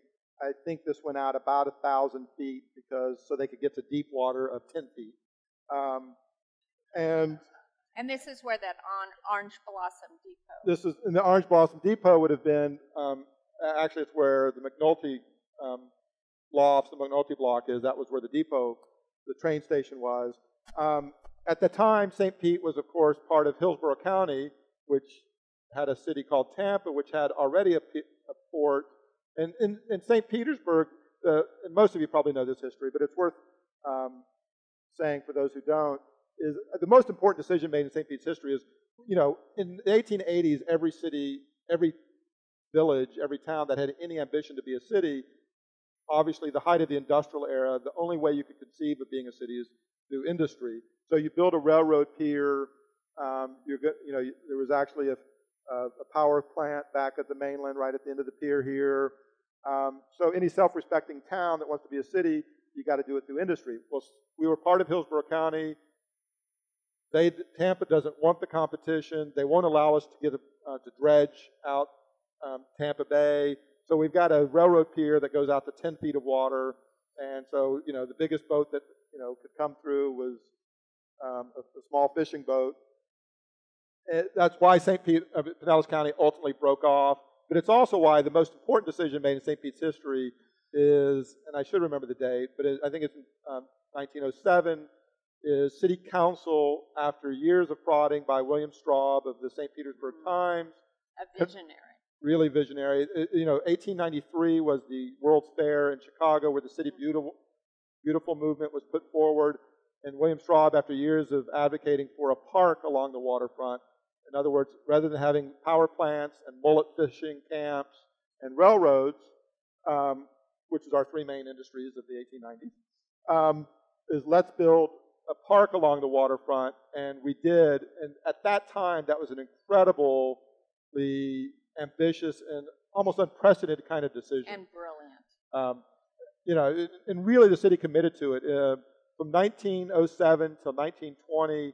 I think this went out about 1,000 feet so they could get to deep water of 10 feet. And this is where that Orange Blossom Depot. This is, and the Orange Blossom Depot would have been, actually it's where the McNulty lofts, the McNulty block is. That was where the depot, the train station was. At the time, St. Pete was, of course, part of Hillsborough County, which had a city called Tampa, which had already a port. And in St. Petersburg, and most of you probably know this history, but it's worth saying for those who don't, is the most important decision made in St. Pete's history is, you know, in the 1880s, every city, every village, every town that had any ambition to be a city, obviously the height of the industrial era, the only way you could conceive of being a city is through industry. So you build a railroad pier. There was actually a power plant back at the mainland right at the end of the pier here. So any self-respecting town that wants to be a city, you got to do it through industry. Well, we were part of Hillsborough County. Tampa doesn't want the competition. They won't allow us to get to dredge out Tampa Bay. So we've got a railroad pier that goes out to 10 feet of water. And so, you know, the biggest boat that, you know, could come through was a small fishing boat. That's why St. Pete, Pinellas County ultimately broke off. But it's also why the most important decision made in St. Pete's history is, and I should remember the date, but I think it's 1907, is City Council, after years of prodding by William Straub of the St. Petersburg Times. A visionary. Really visionary. 1893 was the World's Fair in Chicago, where the City Beautiful movement was put forward. And William Straub, after years of advocating for a park along the waterfront, in other words, rather than having power plants and mullet fishing camps and railroads, which is our three main industries of the 1890s, is let's build a park along the waterfront. And we did. And at that time, that was an incredibly ambitious and almost unprecedented kind of decision. And brilliant. And really the city committed to it. From 1907 till 1920,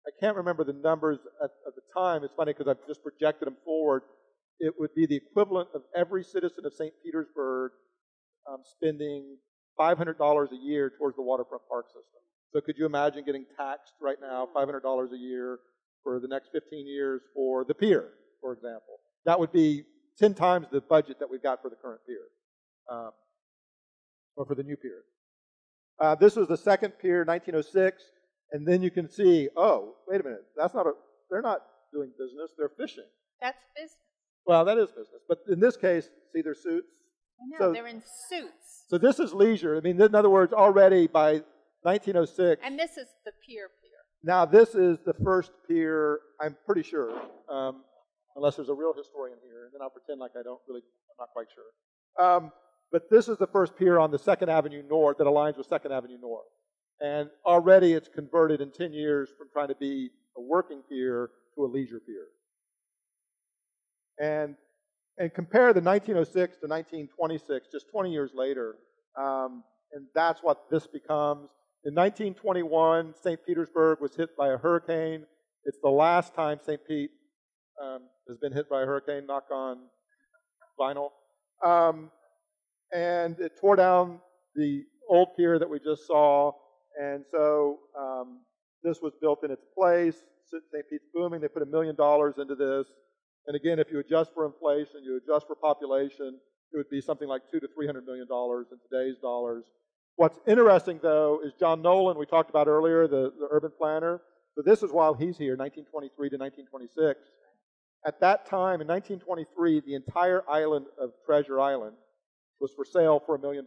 I can't remember the numbers at the time. It's funny because I've just projected them forward. It would be the equivalent of every citizen of St. Petersburg spending $500 a year towards the waterfront park system. So could you imagine getting taxed right now $500 a year for the next 15 years for the pier, for example? That would be 10 times the budget that we've got for the current pier, or for the new pier. This was the second pier, 1906, and then you can see, oh, wait a minute, they're not doing business, they're fishing. That's business. Well, that is business, but in this case, see their suits? I know, they're in suits. So this is leisure. I mean, in other words, already by 1906. And this is the pier. Now, this is the first pier, I'm pretty sure, unless there's a real historian here, and then I'll pretend like I'm not quite sure. But this is the first pier on the 2nd Avenue North that aligns with 2nd Avenue North. And already it's converted in 10 years from trying to be a working pier to a leisure pier. And compare the 1906 to 1926, just 20 years later, and that's what this becomes. In 1921, St. Petersburg was hit by a hurricane. It's the last time St. Pete has been hit by a hurricane, knock on vinyl. And it tore down the old pier that we just saw. And so this was built in its place. St. Pete's booming. They put $1 million into this. And again, if you adjust for inflation, you adjust for population, it would be something like $200 to $300 million in today's dollars. What's interesting, though, is John Nolan, we talked about earlier, the urban planner. So this is while he's here, 1923 to 1926. At that time, in 1923, the entire island of Treasure Island was for sale for $1 million.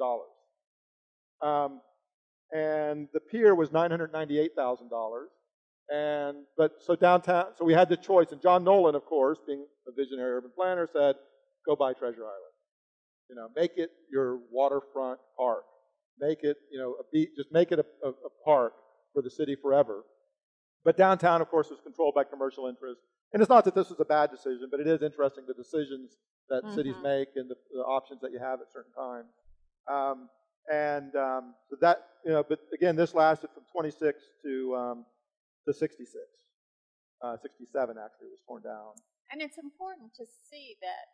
And the pier was $998,000. So downtown, so we had the choice. And John Nolan, of course, being a visionary urban planner, said, go buy Treasure Island. Make it your waterfront park. Make it, a beach, just make it a park for the city forever. But downtown, of course, was controlled by commercial interests. And it's not that this was a bad decision, but it is interesting the decisions that cities make and the options that you have at certain times. So that, but again, this lasted from 26 to 66. 67 actually was torn down. And it's important to see that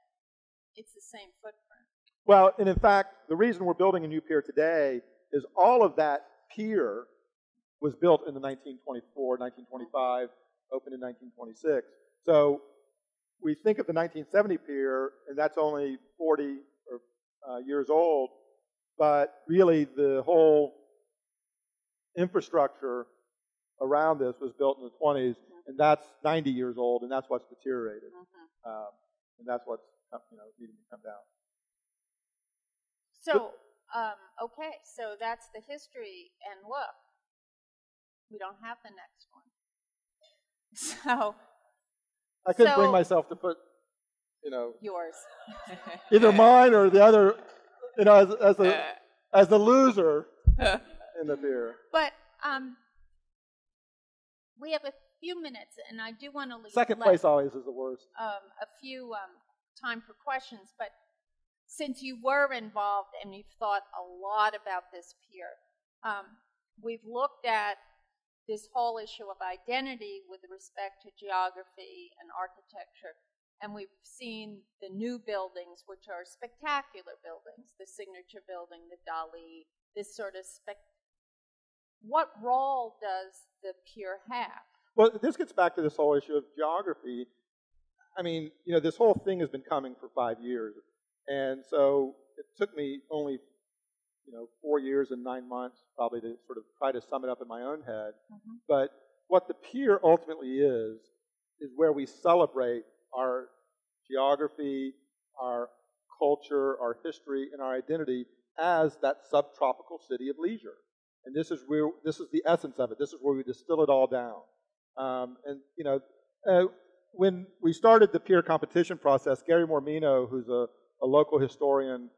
it's the same footprint. Well, and in fact, the reason we're building a new pier today is all of that pier was built in the 1924, 1925, opened in 1926. So we think of the 1970 pier, and that's only 40 years old, but really the whole infrastructure around this was built in the 20s, and that's 90 years old, and that's what's deteriorated, and that's what's needing to come down. So, okay, so that's the history, and look, we don't have the next one. So I couldn't bring myself to put, yours, either mine or the other, as the loser in the pier. But we have a few minutes, and I do want to leave. Second place always is the worst. A few time for questions, but since you were involved and you've thought a lot about this pier, we've looked at this whole issue of identity with respect to geography and architecture, and we've seen the new buildings, which are spectacular buildings, the signature building, the Dali, this sort of what role does the pier have? Well, this gets back to this whole issue of geography. I mean, this whole thing has been coming for 5 years. And so it took me only, 4 years and 9 months probably to sort of try to sum it up in my own head. Mm-hmm. But what the pier ultimately is where we celebrate our geography, our culture, our history, and our identity as that subtropical city of leisure. And this is the essence of it. This is where we distill it all down. When we started the pier competition process, Gary Mormino, who's a local historian,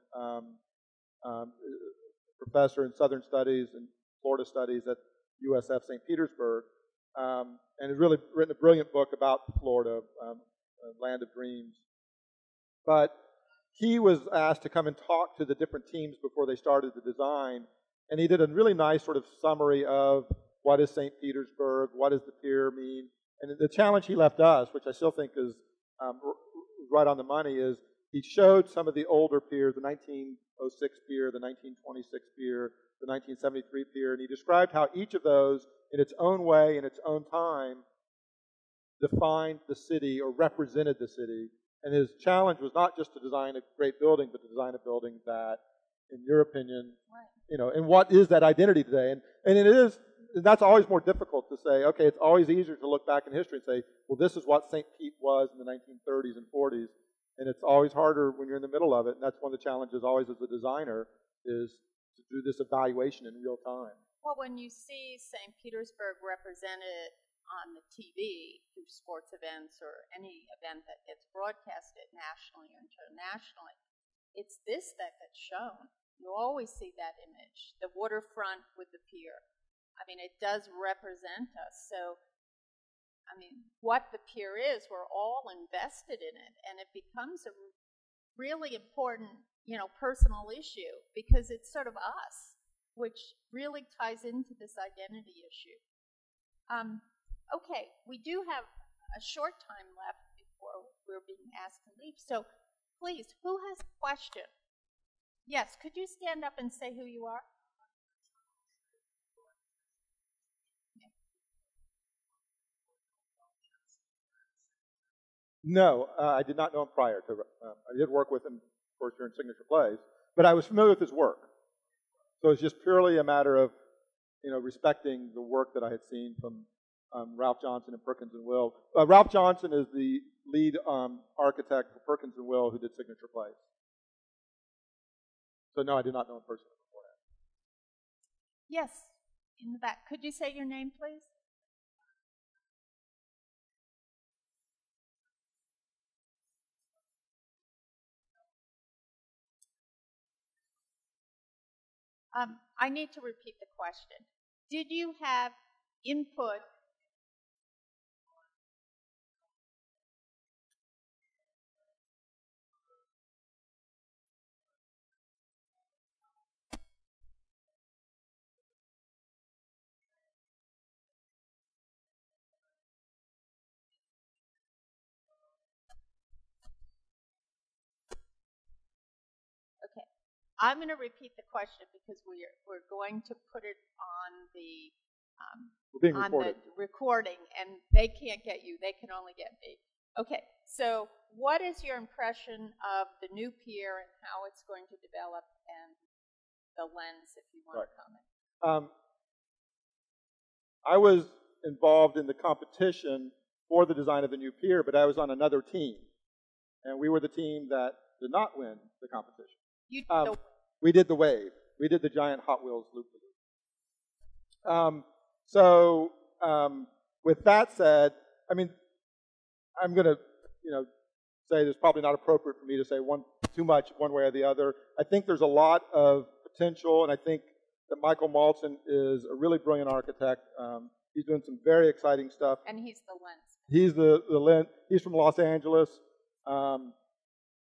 professor in Southern Studies and Florida Studies at USF St. Petersburg, and has really written a brilliant book about Florida, Land of Dreams. But he was asked to come and talk to the different teams before they started the design, and he did a really nice sort of summary of what is St. Petersburg, what does the pier mean, and the challenge he left us, which I still think is right on the money, is he showed some of the older piers, the 1906 pier, the 1926 pier, the 1973 pier, and he described how each of those, in its own way, in its own time, defined the city or represented the city. And his challenge was not just to design a great building, but to design a building that, in your opinion, and what is that identity today? And it is, that's always more difficult to say, okay, it's always easier to look back in history and say, well, this is what St. Pete was in the 1930s and 40s. And it's always harder when you're in the middle of it. And that's one of the challenges always as a designer, is to do this evaluation in real time. Well, when you see St. Petersburg represented on the TV through sports events or any event that gets broadcasted nationally or internationally, it's this that gets shown. You always see that image, the waterfront with the pier. I mean, it does represent us. So, I mean, what the pier is, we're all invested in it, and it becomes a really important, personal issue because it's sort of us, which really ties into this identity issue. Okay, we do have a short time left before we're being asked to leave. So, please, who has a question? Yes, could you stand up and say who you are? No, I did not know him prior to. I did work with him, of course, during Signature Plays, but I was familiar with his work. So it's just purely a matter of, respecting the work that I had seen from Ralph Johnson and Perkins and Will. Ralph Johnson is the lead architect for Perkins and Will, who did Signature Plays. So no, I did not know him personally beforehand. Yes, in the back. Could you say your name, please? I need to repeat the question. Did you have input? Okay. I'm going to repeat the question because we're going to put it on the recording, and they can't get you. They can only get me. Okay, so what is your impression of the new pier and how it's going to develop, and the lens, if you want to comment? I was involved in the competition for the design of the new pier, but I was on another team, and we were the team that did not win the competition. We did the wave. We did the giant Hot Wheels loop-de-loop. With that said, I mean, I'm going to, say it's probably not appropriate for me to say too much one way or the other. I think there's a lot of potential, and I think that Michael Maltzin is a really brilliant architect. He's doing some very exciting stuff. And he's the lens. He's the lens. He's from Los Angeles.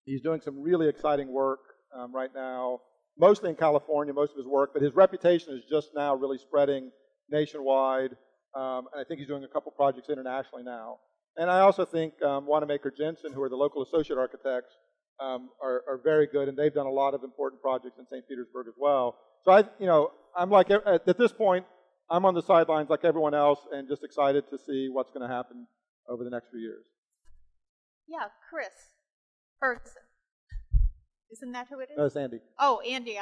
He's doing some really exciting work right now, mostly in California, most of his work, but his reputation is just now really spreading nationwide. And I think he's doing a couple projects internationally now. And I also think Wanamaker Jensen, who are the local associate architects, are very good, and they've done a lot of important projects in St. Petersburg as well. So I'm like, at this point, I'm on the sidelines like everyone else, and just excited to see what's going to happen over the next few years. Yeah, Chris Ferguson. Isn't that who it is? No, it's Andy. Oh, Andy.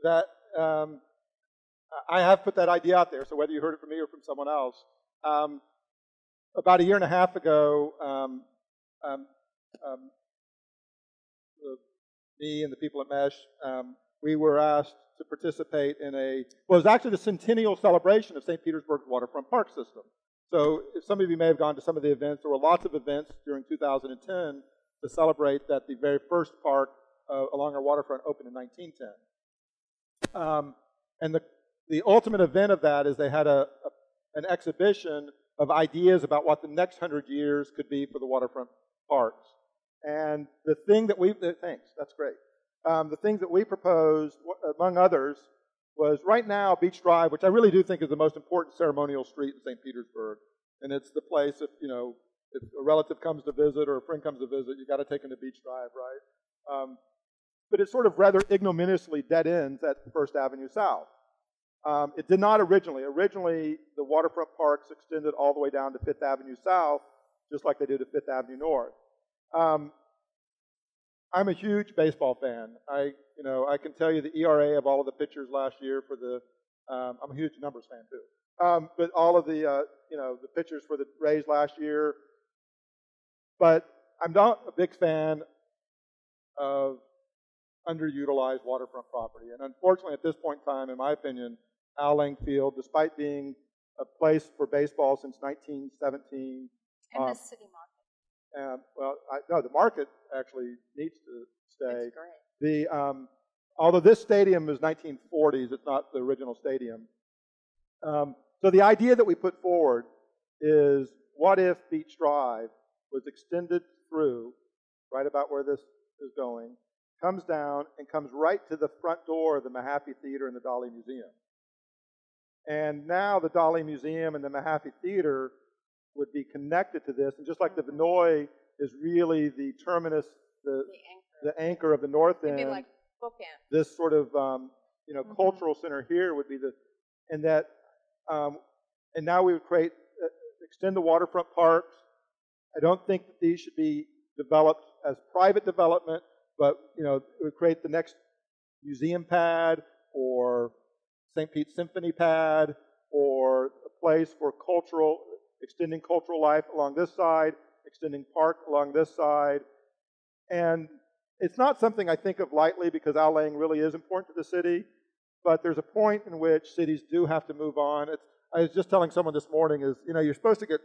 That I have put that idea out there, so whether you heard it from me or from someone else. About a year and a half ago, me and the people at MESH, we were asked to participate in it was actually the centennial celebration of St. Petersburg's waterfront park system. So some of you may have gone to some of the events. There were lots of events during 2010 to celebrate that the very first park along our waterfront opened in 1910. And the ultimate event of that is they had an exhibition of ideas about what the next 100 years could be for the waterfront parks. And the thing that thanks, that's great. The things that we proposed, among others, was right now Beach Drive, which I really do think is the most important ceremonial street in St. Petersburg. And it's the place if a relative comes to visit or a friend comes to visit, you got to take them to Beach Drive, right? But it sort of rather ignominiously dead ends at First Avenue South. It did not originally. Originally, the waterfront parks extended all the way down to Fifth Avenue South, just like they do to Fifth Avenue North. I'm a huge baseball fan. I can tell you the ERA of all of the pitchers last year for the. I'm a huge numbers fan too. But all of the the pitchers for the Rays last year. But I'm not a big fan of underutilized waterfront property. And unfortunately, at this point in time, in my opinion, Al Lang Field, despite being a place for baseball since 1917. And the city market. No, the market actually needs to stay. It's great. Although this stadium is 1940s, it's not the original stadium. So the idea that we put forward is, what if Beach Drive was extended through, right about where this is going, comes down and comes right to the front door of the Mahaffey Theater and the Dali Museum. And now the Dali Museum and the Mahaffey Theater would be connected to this, and just like the Vinoy is really the terminus, the anchor of the north end. Maybe like bookend. This sort of cultural center here would be and now we would extend the waterfront parks. I don't think that these should be developed as private development, but it would create the next museum pad or St. Pete's Symphony pad or a place for extending cultural life along this side, extending park along this side. And it's not something I think of lightly because Al Lang really is important to the city, but there's a point in which cities do have to move on. I was just telling someone this morning you're supposed to get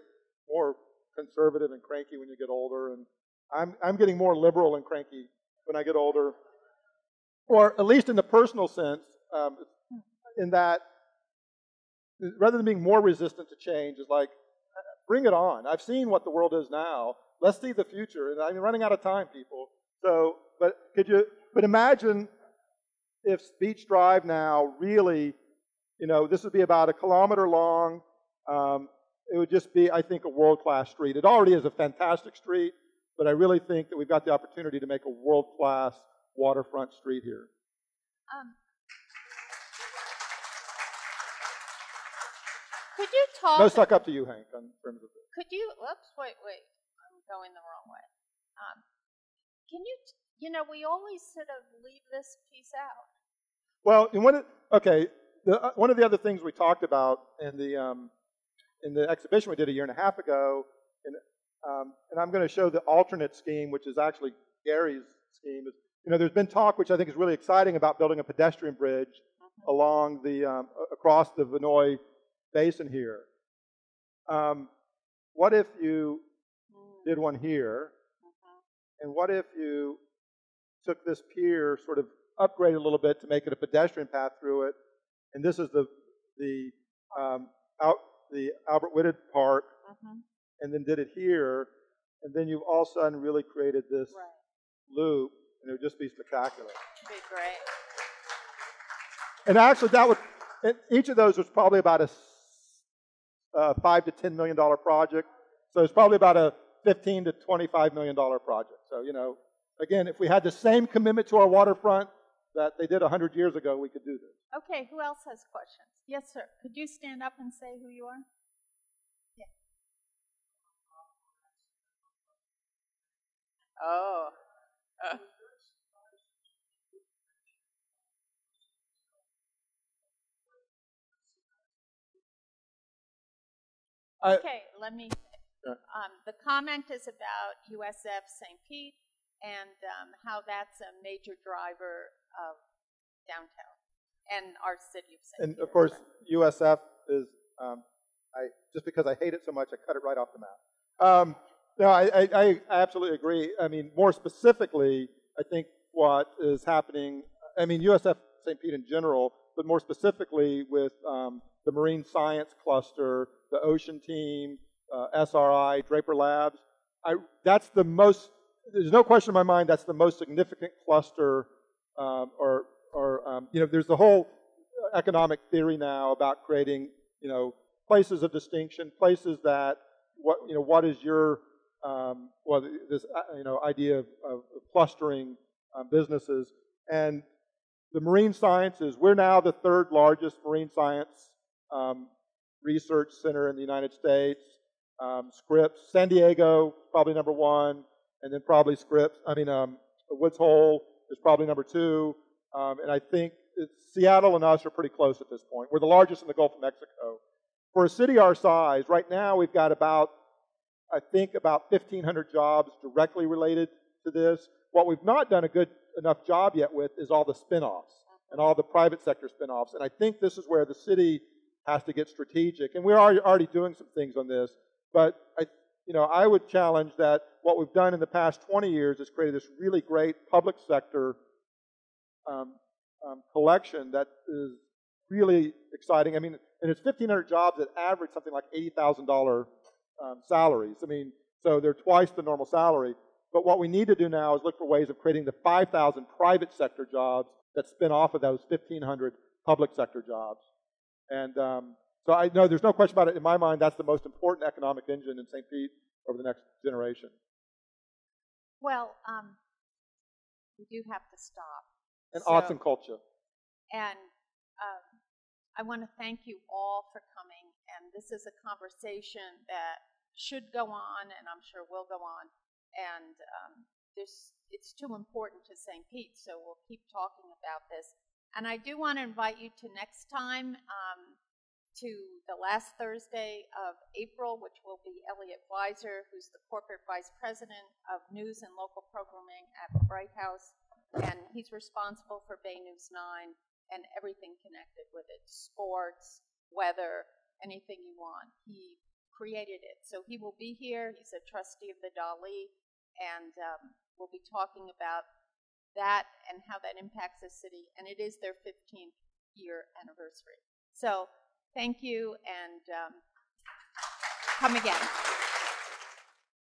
more conservative and cranky when you get older, and I'm getting more liberal and cranky when I get older, or at least in the personal sense, in that rather than being more resistant to change, is like, bring it on. I've seen what the world is now. Let's see the future. And I'm running out of time, people. So, but imagine if Beach Drive now really, this would be about 1 kilometer long. It would just be, I think, a world-class street. It already is a fantastic street, but I really think that we've got the opportunity to make a world-class waterfront street here. Could you talk? No, suck up to you, Hank, in terms of this. Could you? Whoops! Wait! I'm going the wrong way. Can you? We always sort of leave this piece out. Well, one of the other things we talked about in the exhibition we did 1.5 years ago, and I'm going to show the alternate scheme, which is actually Gary's scheme. There's been talk, which I think is really exciting, about building a pedestrian bridge along across the Vinoy Basin here. What if you did one here? And what if you took this pier, sort of upgraded a little bit to make it a pedestrian path through it? And this is the Albert Whitted Park, and then did it here, and then you've all of a sudden really created this loop, and it would just be spectacular. It'd be great. And actually, each of those was probably about a $5 to $10 million project. So it's probably about a $15 to $25 million project. So, again, if we had the same commitment to our waterfront that they did 100 years ago, we could do this. Okay, who else has questions? Yes, sir. Could you stand up and say who you are? Yeah. Oh. Okay, let me say. The comment is about USF St. Pete and how that's a major driver of downtown and our city of St. And of course, USF is, just because I hate it so much, I cut it right off the map. No, I absolutely agree. I mean, more specifically, I think what is happening, USF St. Pete in general, but more specifically with the Marine Science Cluster, the Ocean Team, SRI, Draper Labs, that's the most, there's no question in my mind, that's the most significant cluster, there's the whole economic theory now about creating, places of distinction, places that, what is your, this, idea of clustering businesses. And the marine sciences, we're now the 3rd largest marine science research center in the United States. Scripps, San Diego, probably number 1, and then probably Scripps, Woods Hole is probably number 2, and I think Seattle and us are pretty close at this point. We're the largest in the Gulf of Mexico. For a city our size, right now we've got about 1,500 jobs directly related to this. What we've not done a good enough job yet with is all the spin-offs and all the private sector spin-offs, and I think this is where the city has to get strategic, and we're already doing some things on this. But I would challenge that what we've done in the past 20 years is created this really great public sector collection that is really exciting. And it's 1,500 jobs that average something like $80,000 salaries. So they're twice the normal salary. But what we need to do now is look for ways of creating the 5,000 private sector jobs that spin off of those 1,500 public sector jobs. And so I know there's no question about it. In my mind, that's the most important economic engine in St. Pete over the next generation. Well, we do have to stop. And arts and culture. And I want to thank you all for coming. And this is a conversation that should go on, and I'm sure will go on. And it's too important to St. Pete, so we'll keep talking about this. And I do want to invite you to next time, to the last Thursday of April, which will be Elliot Weiser, who's the Corporate Vice President of News and Local Programming at the Bright House, and he's responsible for Bay News 9 and everything connected with it, sports, weather, anything you want. He created it. So he will be here. He's a trustee of the Dali, and we'll be talking about that and how that impacts the city, and it is their 15th year anniversary. So Thank you, and come again.